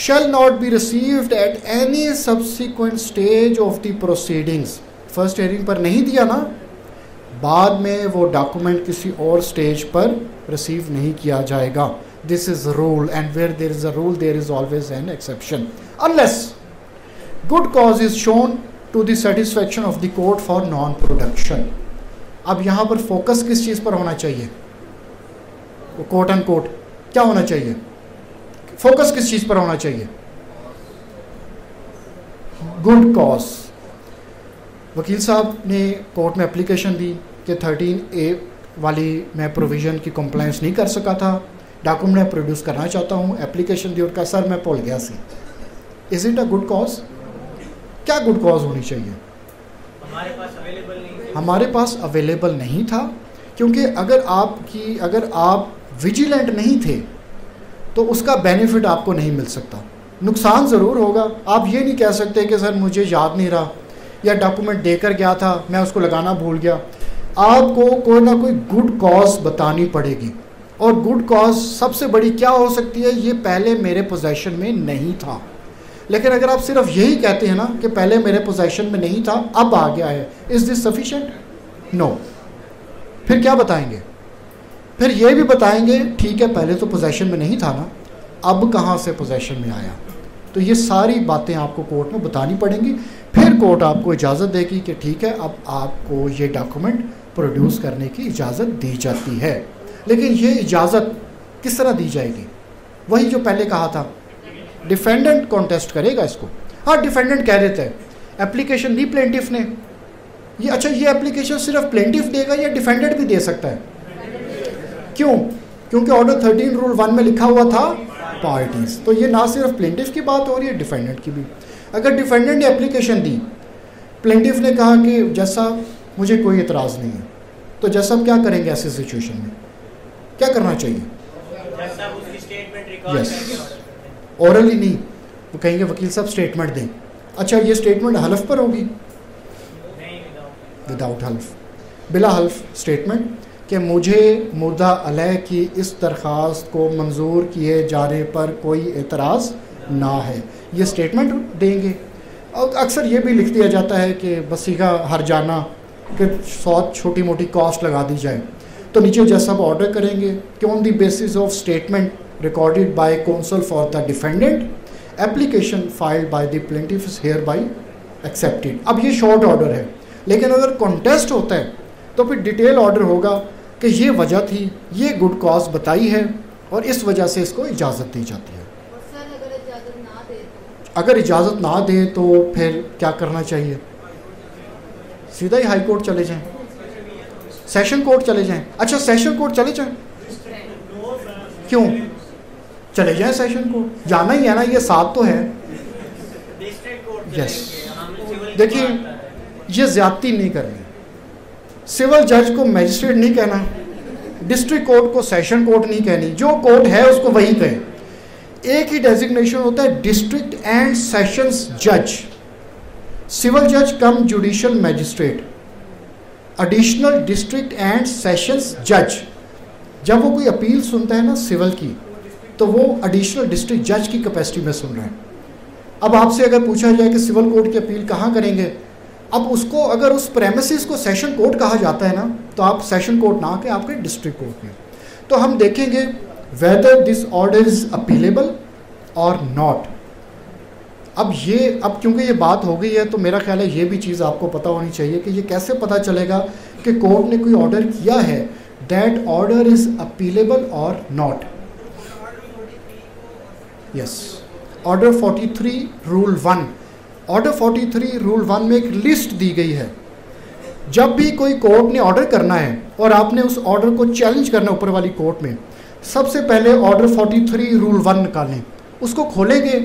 shall not be received at any subsequent stage of the proceedings। First hearing पर नहीं दिया ना, बाद में वो डॉक्यूमेंट किसी और स्टेज पर रिसीव नहीं किया जाएगा। This is rule, and where there is a rule there is always an exception, unless good cause is shown to the satisfaction of the court for non production. अब यहाँ पर फोकस किस चीज़ पर होना चाहिए? वो कोट एंड कोट क्या होना चाहिए? फोकस किस चीज़ पर होना चाहिए? Good cause. वकील साहब ने कोर्ट में एप्लीकेशन दी कि 13(a) वाली मैं प्रोविज़न की कंप्लायंस नहीं कर सका था, डॉक्यूमेंट मैं प्रोड्यूस करना चाहता हूँ, एप्लीकेशन दी और कहा सर मैं भूल गया सी। Is it a good cause? क्या गुड कॉज होनी चाहिए? हमारे पास अवेलेबल नहीं था, क्योंकि अगर आप विजिलेंट नहीं थे तो उसका बेनिफिट आपको नहीं मिल सकता, नुकसान ज़रूर होगा। आप ये नहीं कह सकते कि सर मुझे याद नहीं रहा या डॉक्यूमेंट देकर गया था मैं उसको लगाना भूल गया। आपको कोई ना कोई गुड कॉज बतानी पड़ेगी, और गुड कॉज सबसे बड़ी क्या हो सकती है, ये पहले मेरे पोजेशन में नहीं था। लेकिन अगर आप सिर्फ यही कहते हैं ना कि पहले मेरे पोजेशन में नहीं था अब आ गया है, इज़ दिस सफिशेंट? नो। फिर क्या बताएंगे? फिर ये भी बताएंगे ठीक है पहले तो पोजेशन में नहीं था ना, अब कहाँ से पोजेशन में आया। तो ये सारी बातें आपको कोर्ट में बतानी पड़ेंगी। फिर कोर्ट आपको इजाज़त देगी कि ठीक है अब आपको ये डॉक्यूमेंट प्रोड्यूस करने की इजाज़त दी जाती है। लेकिन ये इजाज़त किस तरह दी जाएगी? वही जो पहले कहा था, डिफेंडेंट कॉन्टेस्ट करेगा इसको। हाँ, डिफेंडेंट कह देते हैं एप्लीकेशन दी प्लेंटिफ ने, ये अच्छा ये एप्लीकेशन सिर्फ प्लेंटिफ देगा या डिफेंडेंट भी दे सकता है? क्यों? क्योंकि ऑर्डर 13 रूल 1 में लिखा हुआ था पार्टीज, तो ये ना सिर्फ प्लेंटिफ की बात हो रही है, डिफेंडेंट की भी। अगर डिफेंडेंट ने एप्लीकेशन दी, प्लेंटिफ ने कहा कि जैसा मुझे कोई एतराज़ नहीं है, तो जैसा क्या करेंगे ऐसे सिचुएशन में? क्या करना चाहिए? यस, ओरली नहीं, वो कहेंगे वकील साहब स्टेटमेंट दें। अच्छा ये स्टेटमेंट हल्फ पर होगी? विदाउट हल्फ, बिला हल्फ स्टेटमेंट कि मुझे मुर्दा अलह की इस दरख्वास्त को मंजूर किए जाने पर कोई एतराज़ ना है, ये स्टेटमेंट देंगे। और अक्सर ये भी लिख दिया जाता है कि वसीका हर जाना कि 100 छोटी मोटी कॉस्ट लगा दी जाए, तो नीचे जैसा आप ऑर्डर करेंगे कि on the basis of statement recorded by council for the defendant application filed by the plaintiff is here bye accepted. अब ये शॉर्ट ऑर्डर है, लेकिन अगर कॉन्टेस्ट होता है तो फिर डिटेल ऑर्डर होगा कि ये वजह थी, ये गुड कॉज बताई है और इस वजह से इसको इजाज़त दी जाती है। अगर इजाज़त ना दे तो फिर क्या करना चाहिए? सीधा ही हाई कोर्ट चले जाएं, सेशन कोर्ट चले जाएं। अच्छा सेशन कोर्ट चले जाएं, क्यों चले जाएं सेशन कोर्ट? जाना ही है ना, ये साथ तो है। यस, देखिए ये ज्यादती नहीं करनी, सिविल जज को मजिस्ट्रेट नहीं कहना, डिस्ट्रिक्ट कोर्ट को सेशन कोर्ट नहीं कहनी, जो कोर्ट है उसको वही कहें। एक ही डेजिग्नेशन होता है डिस्ट्रिक्ट एंड सेशंस जज, सिविल जज कम judicial magistrate, additional district and sessions जज। जब वो कोई अपील सुनता है ना सिविल की, तो वो एडिशनल डिस्ट्रिक्ट जज की कैपेसिटी में सुन रहा है। अब आपसे अगर पूछा जाए कि सिविल कोर्ट की अपील कहाँ करेंगे, अब उसको अगर उस प्रेमिसेस को सेशन कोर्ट कहा जाता है ना, तो आप सेशन कोर्ट ना के आपके डिस्ट्रिक्ट कोर्ट में। तो हम देखेंगे whether this order is appealable और नॉट। अब क्योंकि ये बात हो गई है तो मेरा ख्याल है ये भी चीज़ आपको पता होनी चाहिए कि ये कैसे पता चलेगा कि कोर्ट ने कोई ऑर्डर किया है, दैट ऑर्डर इज अपीलेबल और not. Yes, order 43 rule 1, order 43 rule 1 में एक लिस्ट दी गई है। जब भी कोई कोर्ट ने ऑर्डर करना है और आपने उस ऑर्डर को चैलेंज करना ऊपर वाली कोर्ट में, सबसे पहले ऑर्डर 43 रूल 1 निकालें, उसको खोलेंगे,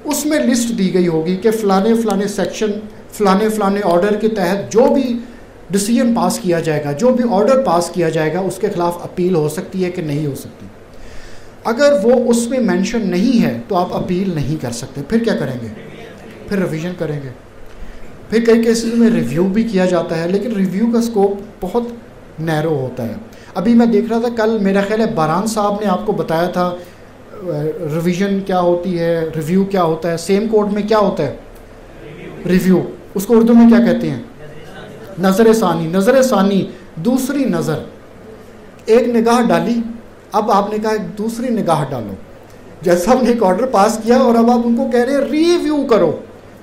उसमें लिस्ट दी गई होगी कि फ़लाने फ़लाने सेक्शन फ़लाने ऑर्डर के तहत जो भी डिसीजन पास किया जाएगा, जो भी ऑर्डर पास किया जाएगा, उसके ख़िलाफ़ अपील हो सकती है कि नहीं हो सकती। अगर वो उसमें मेंशन नहीं है तो आप अपील नहीं कर सकते। फिर क्या करेंगे? फिर रिवीजन करेंगे। फिर कई केसेस में रिव्यू भी किया जाता है, लेकिन रिव्यू का स्कोप बहुत नैरो होता है। अभी मैं देख रहा था कल, मेरा ख्याल है बारान साहब ने आपको बताया था रिवीजन क्या होती है, रिव्यू क्या होता है। सेम कोर्ट में क्या होता है? रिव्यू। उसको उर्दू में क्या कहते हैं? नज़र सानी। नज़र सानी दूसरी नज़र, एक निगाह डाली, अब आपने कहा दूसरी निगाह डालो। जैसा आपने एक ऑर्डर पास किया और अब आप उनको कह रहे हैं रिव्यू करो,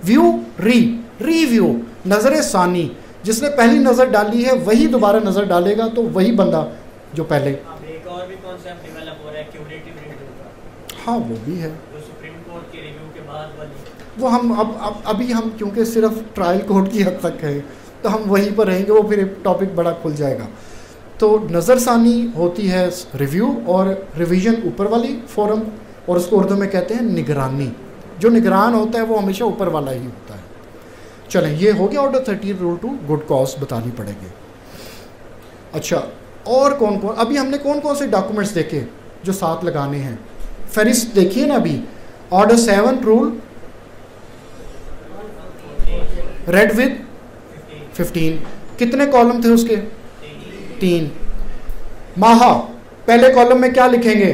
व्यू रिव्यू। नज़र सानी, जिसने पहली नज़र डाली है वही दोबारा नज़र डालेगा, तो वही बंदा जो पहले। एक और भी कॉन्सेप्ट डेवलप हो रहा है, क्यूरेटिव रिव्यू का। हाँ वो भी है, जो सुप्रीम कोर्ट के रिव्यू के बाद वाली। वो हम अभी हम क्योंकि सिर्फ ट्रायल कोर्ट की हद तक है तो हम वहीं पर रहेंगे, वो फिर टॉपिक बड़ा खुल जाएगा। तो नज़रसानी होती है रिव्यू, और रिवीजन ऊपर वाली फोरम, और उसको उर्दू में कहते हैं निगरानी। जो निगरान होता है वो हमेशा ऊपर वाला ही होता है। चलें, ये हो गया ऑर्डर 13 रूल 2, गुड कॉज बतानी पड़ेगी। अच्छा, और कौन कौन, अभी हमने कौन कौन से डॉक्यूमेंट्स देखे जो साथ लगाने हैं? फहरिस्त देखिए ना अभी, ऑर्डर 7 रूल रेड विद 15, कितने कॉलम थे उसके? 3। माहा पहले कॉलम में क्या लिखेंगे?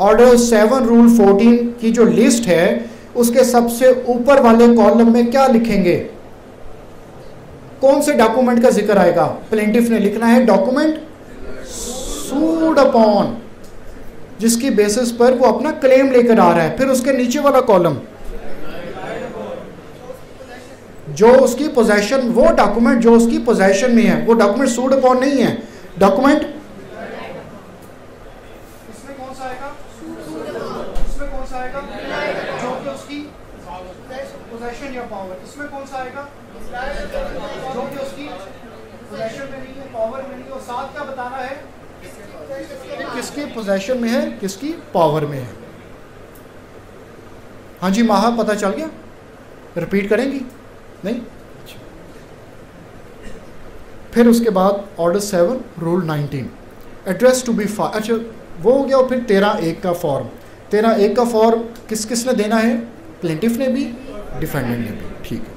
ऑर्डर 7 रूल 14 की जो लिस्ट है उसके सबसे ऊपर वाले कॉलम में क्या लिखेंगे? कौन से डॉक्यूमेंट का जिक्र आएगा? प्लेंटिफ ने लिखना है डॉक्यूमेंट सूड अपॉन, जिसकी बेसिस पर वो अपना क्लेम लेकर आ रहा है। फिर उसके नीचे वाला कॉलम जो उसकी पोजेशन, वो डॉक्यूमेंट जो उसकी पोजेशन में है, वो डॉक्यूमेंट सूड अपॉन नहीं है। डॉक्यूमेंट इसमें कौन सा आएगा? इसमें कौन सा आएगा? जो कि उसकी पोजेशन या पावर। इसमें कौन सा आएगा? जो कि उसकी पोजेशन में नहीं है, पावर में नहीं है। और साथ क्या बताना है कि किसकी पोजेशन में है, किसकी पावर में है। हाँ जी माहा, पता चल गया? रिपीट करेंगी? नहीं। फिर उसके बाद order 7 rule 19 address to be file. अच्छा वो हो गया। और फिर 13(1) का फॉर्म। 13(1) का फॉर्म किसने देना है? प्लेंटिफ ने भी, डिफेंडेंट ने भी। ठीक है,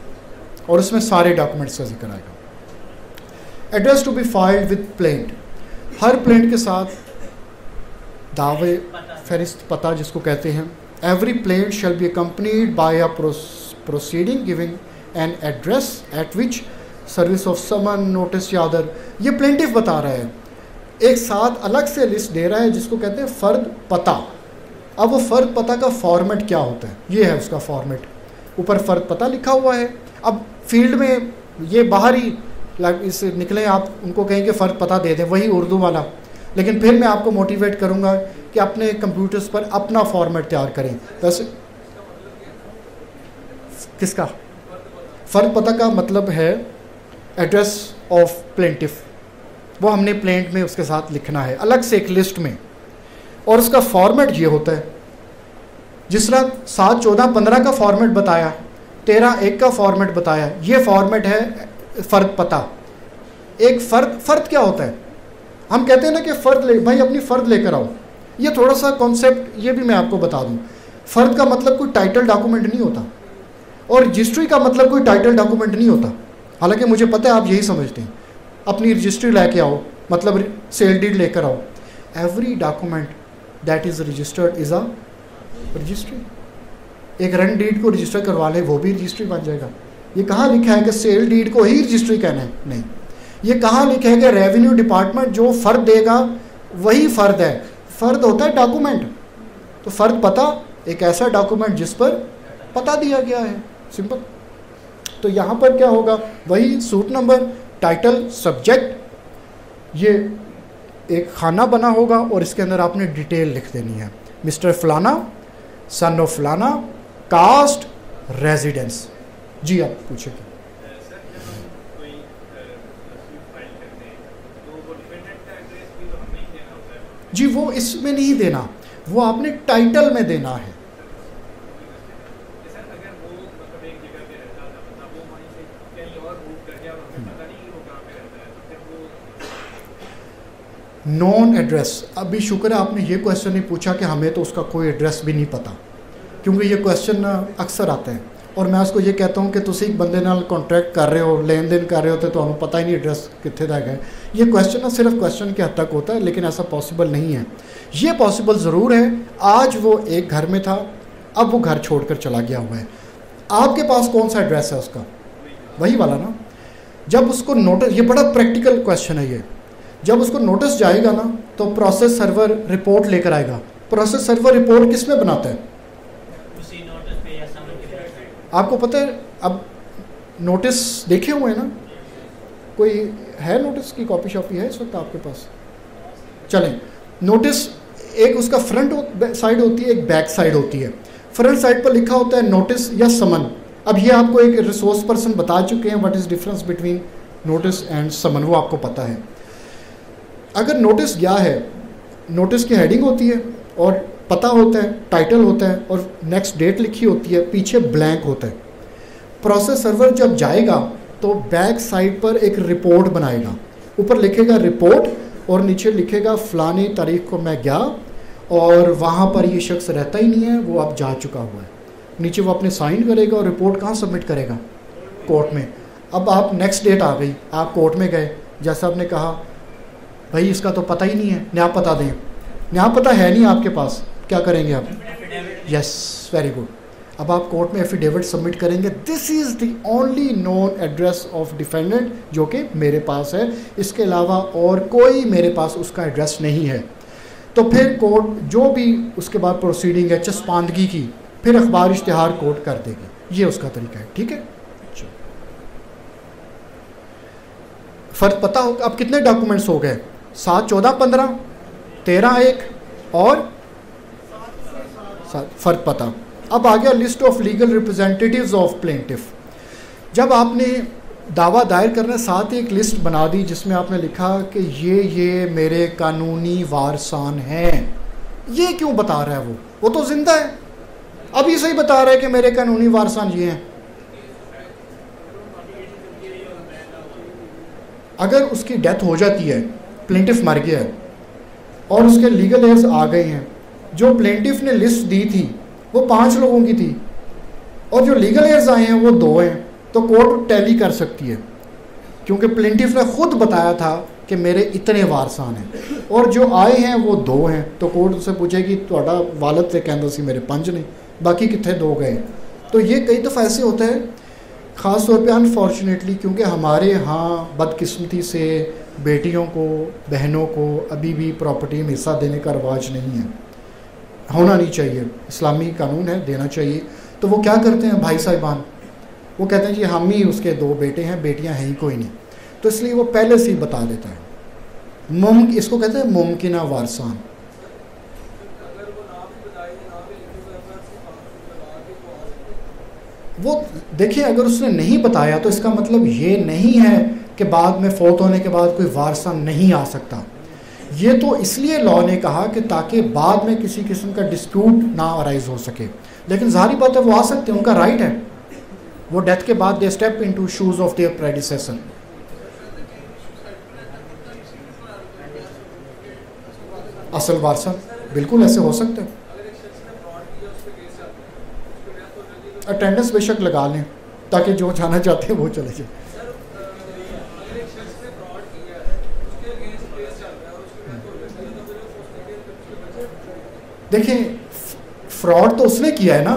और उसमें सारे डॉक्यूमेंट्स का जिक्र आएगा। Address to be filed with plaint, हर प्लेंट के साथ दावे फहरिस्त पता जिसको कहते हैं। Every plaint shall be accompanied by a proceeding giving an address at which service of summon notice या अदर। ये प्लेंटिफ बता रहा है, एक साथ अलग से लिस्ट दे रहा है जिसको कहते हैं फ़र्द पता। अब वो फ़र्द पता का फॉर्मेट क्या होता है? ये है उसका फॉर्मेट। ऊपर फ़र्द पता लिखा हुआ है। अब फील्ड में ये बाहर ही इस निकले, आप उनको कहें कि फ़र्द पता दे दें, वही उर्दू वाला। लेकिन फिर मैं आपको मोटिवेट करूँगा कि अपने कंप्यूटर्स पर अपना फॉर्मेट तैयार करें। वैसे किसका? फ़र्द पता का मतलब है एड्रेस ऑफ प्लेंटिफ, वो हमने प्लेंट में उसके साथ लिखना है अलग से एक लिस्ट में। और उसका फॉर्मेट ये होता है, जिस तरह 7, 14, 15 का फॉर्मेट बताया, 13(1) का फॉर्मेट बताया, ये फॉर्मेट है फ़र्द पता। एक फ़र्द क्या होता है? हम कहते हैं ना कि फ़र्द ले भाई, अपनी फ़र्द लेकर आओ। ये थोड़ा सा कॉन्सेप्ट ये भी मैं आपको बता दूं। फ़र्द का मतलब कोई टाइटल डॉक्यूमेंट नहीं होता, और रजिस्ट्री का मतलब कोई टाइटल डॉक्यूमेंट नहीं होता। हालांकि मुझे पता है आप यही समझते हैं। अपनी रजिस्ट्री लेके आओ, मतलब सेल डीड लेकर आओ। Every document that is registered is a registry. एक रन डीड को रजिस्टर करवा ले, वो भी रजिस्ट्री बन जाएगा। ये कहाँ लिखा है कि सेल डीड को ही रजिस्ट्री कहना है? नहीं। ये कहाँ लिखा है कि रेवेन्यू डिपार्टमेंट जो फ़र्द देगा वही फ़र्द है? फ़र्द होता है डॉक्यूमेंट। तो फ़र्द पता एक ऐसा डॉक्यूमेंट जिस पर पता दिया गया है, सिंपल। तो यहाँ पर क्या होगा? वही सूट नंबर, टाइटल, सब्जेक्ट, ये एक खाना बना होगा और इसके अंदर आपने डिटेल लिख देनी है। मिस्टर फलाना, सन ऑफ फलाना, कास्ट, रेजिडेंस। जी आप पूछिए। जी वो इसमें नहीं देना, वो आपने टाइटल में देना है। नॉन एड्रेस, अभी शुक्र है आपने ये क्वेश्चन नहीं पूछा कि हमें तो उसका कोई एड्रेस भी नहीं पता, क्योंकि ये क्वेश्चन अक्सर आते हैं। और मैं उसको ये कहता हूँ कि तुम एक बंदे नाल कॉन्ट्रैक्ट कर रहे हो, लेन देन कर रहे हो, तो तुम्हें पता ही नहीं एड्रेस कितने तक है। ये क्वेश्चन ना सिर्फ क्वेश्चन के हद तक होता है, लेकिन ऐसा पॉसिबल नहीं है। ये पॉसिबल ज़रूर है। आज वो एक घर में था, अब वो घर छोड़कर चला गया हुआ है। आपके पास कौन सा एड्रेस है उसका? वही वाला ना। जब उसको नोटिस, ये बड़ा प्रैक्टिकल क्वेश्चन है ये, जब उसको नोटिस जाएगा ना तो प्रोसेस सर्वर रिपोर्ट लेकर आएगा। प्रोसेस सर्वर रिपोर्ट किस में बनाता है? उसी नोटिस पे या समन के लिए। आपको पता है, अब नोटिस देखे हुए हैं ना, कोई है नोटिस की कॉपी शॉपी है इस वक्त आपके पास? चलें, नोटिस एक उसका फ्रंट साइड होती है, एक बैक साइड होती है। फ्रंट साइड पर लिखा होता है नोटिस या समन। अब ये आपको एक रिसोर्स पर्सन बता चुके हैं what is difference between notice and summon, वो आपको पता है। अगर नोटिस गया है, नोटिस की हेडिंग होती है और पता होता है, टाइटल होता है और नेक्स्ट डेट लिखी होती है, पीछे ब्लैंक होता है। प्रोसेस सर्वर जब जाएगा तो बैक साइड पर एक रिपोर्ट बनाएगा। ऊपर लिखेगा रिपोर्ट और नीचे लिखेगा फलानी तारीख को मैं गया और वहाँ पर ये शख्स रहता ही नहीं है, वो अब जा चुका हुआ है। नीचे वो अपने साइन करेगा और रिपोर्ट कहाँ सबमिट करेगा? कोर्ट में। अब आप नेक्स्ट डेट आ गई, आप कोर्ट में गए, जैसा आपने कहा भाई इसका तो पता ही नहीं है, न्याय पता दें। न्याय पता है नहीं आपके पास, क्या करेंगे आप? Yes, very good. अब आप कोर्ट में एफिडेविट सबमिट करेंगे, this is the only known address of defendant जो कि मेरे पास है, इसके अलावा और कोई मेरे पास उसका एड्रेस नहीं है। तो फिर कोर्ट जो भी उसके बाद प्रोसीडिंग है चस्पांदगी की, फिर अखबार इश्तिहार कोर्ट कर देगी। ये उसका तरीका है, ठीक है। फ़र्क पता हो? अब कितने डॉक्यूमेंट्स हो गए? 7, 14, 15, 13 एक और 7, फ़र्क पता। अब आ गया list of legal representatives of plaintiff. जब आपने दावा दायर करने साथ ही एक लिस्ट बना दी जिसमें आपने लिखा कि ये मेरे कानूनी वारसान हैं। ये क्यों बता रहा है? वो तो जिंदा है, अभी से ही बता रहा है कि मेरे कानूनी वारसान ये हैं। अगर उसकी डेथ हो जाती है, प्लेंटिफ मर गया है और उसके लीगल एयर्स आ गए हैं, जो प्लेंटिफ ने लिस्ट दी थी वो 5 लोगों की थी और जो लीगल एयर्स आए हैं वो 2 हैं, तो कोर्ट टैली कर सकती है क्योंकि प्लेंटिफ ने खुद बताया था कि मेरे इतने वारसान हैं और जो आए हैं वो 2 हैं। तो कोर्ट उससे पूछेगी ਤੁਹਾਡਾ वालद से कहता सी मेरे 5 ने, बाकी कितने 2 गए। तो ये कई दफ़ा ऐसे होता है, ख़ास तौर पे अनफॉर्चुनेटली, क्योंकि हमारे यहाँ बदकिस्मती से बेटियों को, बहनों को अभी भी प्रॉपर्टी में हिस्सा देने का रवाज नहीं है। होना नहीं चाहिए, इस्लामी कानून है, देना चाहिए। तो वो क्या करते हैं भाई साहिबान, वो कहते हैं जी हम ही उसके 2 बेटे हैं, बेटियां हैं ही कोई नहीं। तो इसलिए वो पहले से ही बता देता है। इसको कहते हैं मुमकिना वारसान। वो देखिए, अगर उसने नहीं बताया तो इसका मतलब ये नहीं है कि बाद में फौत होने के बाद कोई वारसान नहीं आ सकता। ये तो इसलिए लॉ ने कहा कि ताकि बाद में किसी किस्म का डिस्प्यूट ना अराइज हो सके। लेकिन ज़ाहिर बात है वो आ सकते हैं, उनका राइट है। वो डेथ के बाद दे step into shoes of their predecessor. असल वारसा बिल्कुल ऐसे हो सकते हैं। अटेंडेंस बेशक लगा लें ताकि जो जाना चाहते हैं वो चले जाए। देखिए, फ्रॉड तो उसने किया है ना,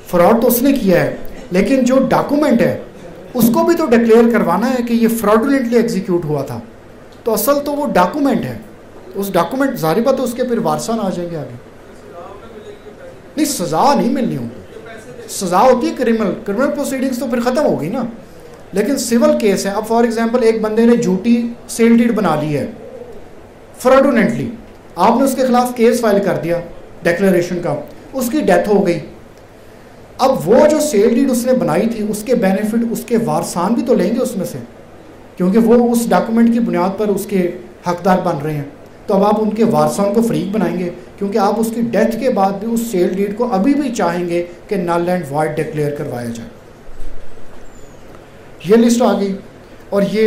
फ्रॉड तो उसने किया है, लेकिन जो डॉक्यूमेंट है उसको भी तो डिक्लेयर करवाना है कि ये फ्रॉडुलेंटली एग्जीक्यूट हुआ था। तो असल तो वो डॉक्यूमेंट है, उस डॉक्यूमेंट जारी बात है उसके फिर वारसान आ जाएंगे आगे। नहीं, सज़ा नहीं मिलनी होगी। सज़ा होती है क्रिमिनल प्रोसीडिंग्स तो फिर ख़त्म होगी ना। लेकिन सिविल केस है, अब फॉर एग्जांपल एक बंदे ने झूठी सेल डीड बना ली है फ्रॉडुलेंटली, आपने उसके खिलाफ केस फाइल कर दिया डिक्लेरेशन का, उसकी डेथ हो गई। अब वो जो सेल डीड उसने बनाई थी उसके बेनिफिट उसके वारसान भी तो लेंगे उसमें से, क्योंकि वो उस डॉक्यूमेंट की बुनियाद पर उसके हकदार बन रहे हैं। तो अब आप उनके वारसान को फ्रीक बनाएंगे, क्योंकि आप उसकी डेथ के बाद भी उस सेल डीड को अभी भी चाहेंगे कि नल एंड वॉइड डिक्लेयर करवाया जाए। ये लिस्ट आ गई और ये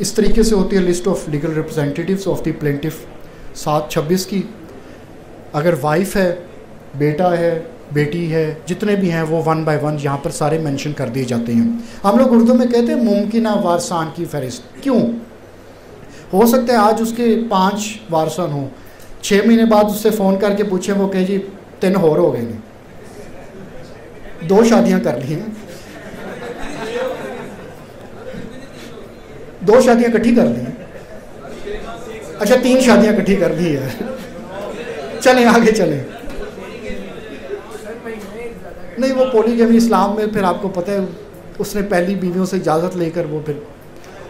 इस तरीके से होती है list of legal representatives of the plaintiff 7/26 की। अगर वाइफ है, बेटा है, बेटी है, जितने भी हैं वो 1 by 1 यहाँ पर सारे मेंशन कर दिए जाते हैं। हम लोग उर्दू में कहते हैं मुमकिना वारसान की फहरिस्त। क्यों? हो सकता है आज उसके 5 वारसान हों, 6 महीने बाद उससे फ़ोन करके पूछे, वो कहे जी 3 और हो गए हैं, 2 शादियाँ कर ली हैं, 2 शादियाँ इकट्ठी कर ली हैं, अच्छा 3 शादियाँ इकट्ठी कर ली है, चलें आगे चलें। नहीं, वो पॉलीगैमी इस्लाम में फिर आपको पता है उसने पहली बीवियों से इजाज़त लेकर वो फिर।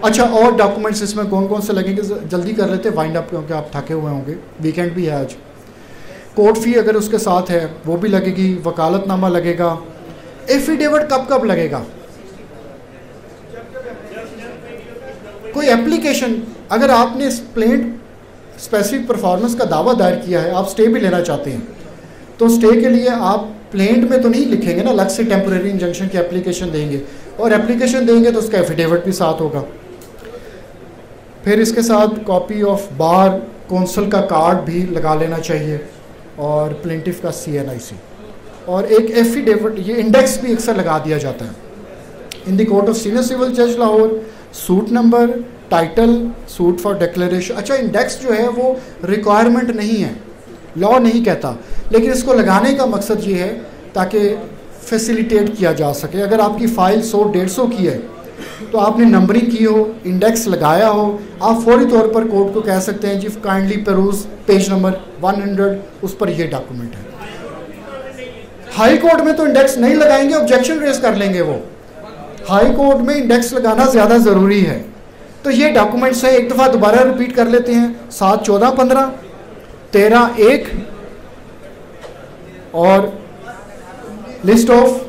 अच्छा, और डॉक्यूमेंट्स इसमें कौन कौन से लगेंगे जल्दी कर लेते, वाइंड अप, क्योंकि आप थके हुए होंगे, वीकेंड भी है आज। कोर्ट फी अगर उसके साथ है वो भी लगेगी, वकालतनामा लगेगा। एफिडेविट कब कब लगेगा? कोई एप्लीकेशन, अगर आपने प्लेंट स्पेसिफिक परफॉर्मेंस का दावा दायर किया है, आप स्टे भी लेना चाहते हैं, तो स्टे के लिए आप प्लेंट में तो नहीं लिखेंगे ना, अलग से टेम्परेरी इंजंक्शन की एप्लीकेशन देंगे, और एप्लीकेशन देंगे तो उसका एफिडेविट भी साथ होगा। फिर इसके साथ कॉपी ऑफ बार कौंसल का कार्ड भी लगा लेना चाहिए और प्लेंटिफ का CNIC, और एक एफिडेविट, ये इंडेक्स भी अक्सर लगा दिया जाता है। In the court of senior civil जज Lahore, suit number, title, suit for declaration. अच्छा, इंडेक्स जो है वो रिक्वायरमेंट नहीं है, लॉ नहीं कहता, लेकिन इसको लगाने का मकसद ये है ताकि फैसिलिटेट किया जा सके। अगर आपकी फ़ाइल 100-150 की है तो आपने नंबरिंग की हो, इंडेक्स लगाया हो, आप फौरी तौर पर कोर्ट को कह सकते हैं जी काइंडली पेरूज पेज नंबर 100, उस पर ये डॉक्यूमेंट है। हाई कोर्ट में तो इंडेक्स नहीं लगाएंगे, ऑब्जेक्शन रेज कर लेंगे वो। हाई कोर्ट में इंडेक्स लगाना ज़्यादा ज़रूरी है। तो ये डॉक्यूमेंट्स हैं, एक दफ़ा दोबारा रिपीट कर लेते हैं। 7-14-15, 13-1 और लिस्ट ऑफ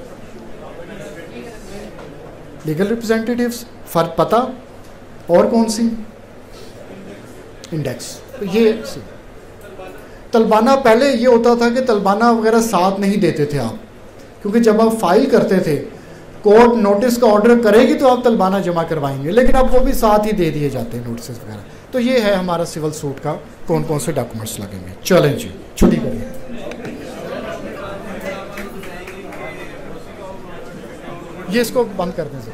लीगल रिप्रेजेंटेटिव्स, फर्क पता, और कौन सी, इंडेक्स। तो ये तलबाना, पहले ये होता था कि तलबाना वगैरह साथ नहीं देते थे आप, क्योंकि जब आप फाइल करते थे कोर्ट नोटिस का ऑर्डर करेगी तो आप तलबाना जमा करवाएंगे, लेकिन अब वो भी साथ ही दे दिए जाते हैं नोटिस वगैरह। तो ये है हमारा सिविल सूट का कौन कौन से डॉक्यूमेंट्स लगेंगे। चलें जी, छुट्टी करिए। ये इसको बंद कर दें सर।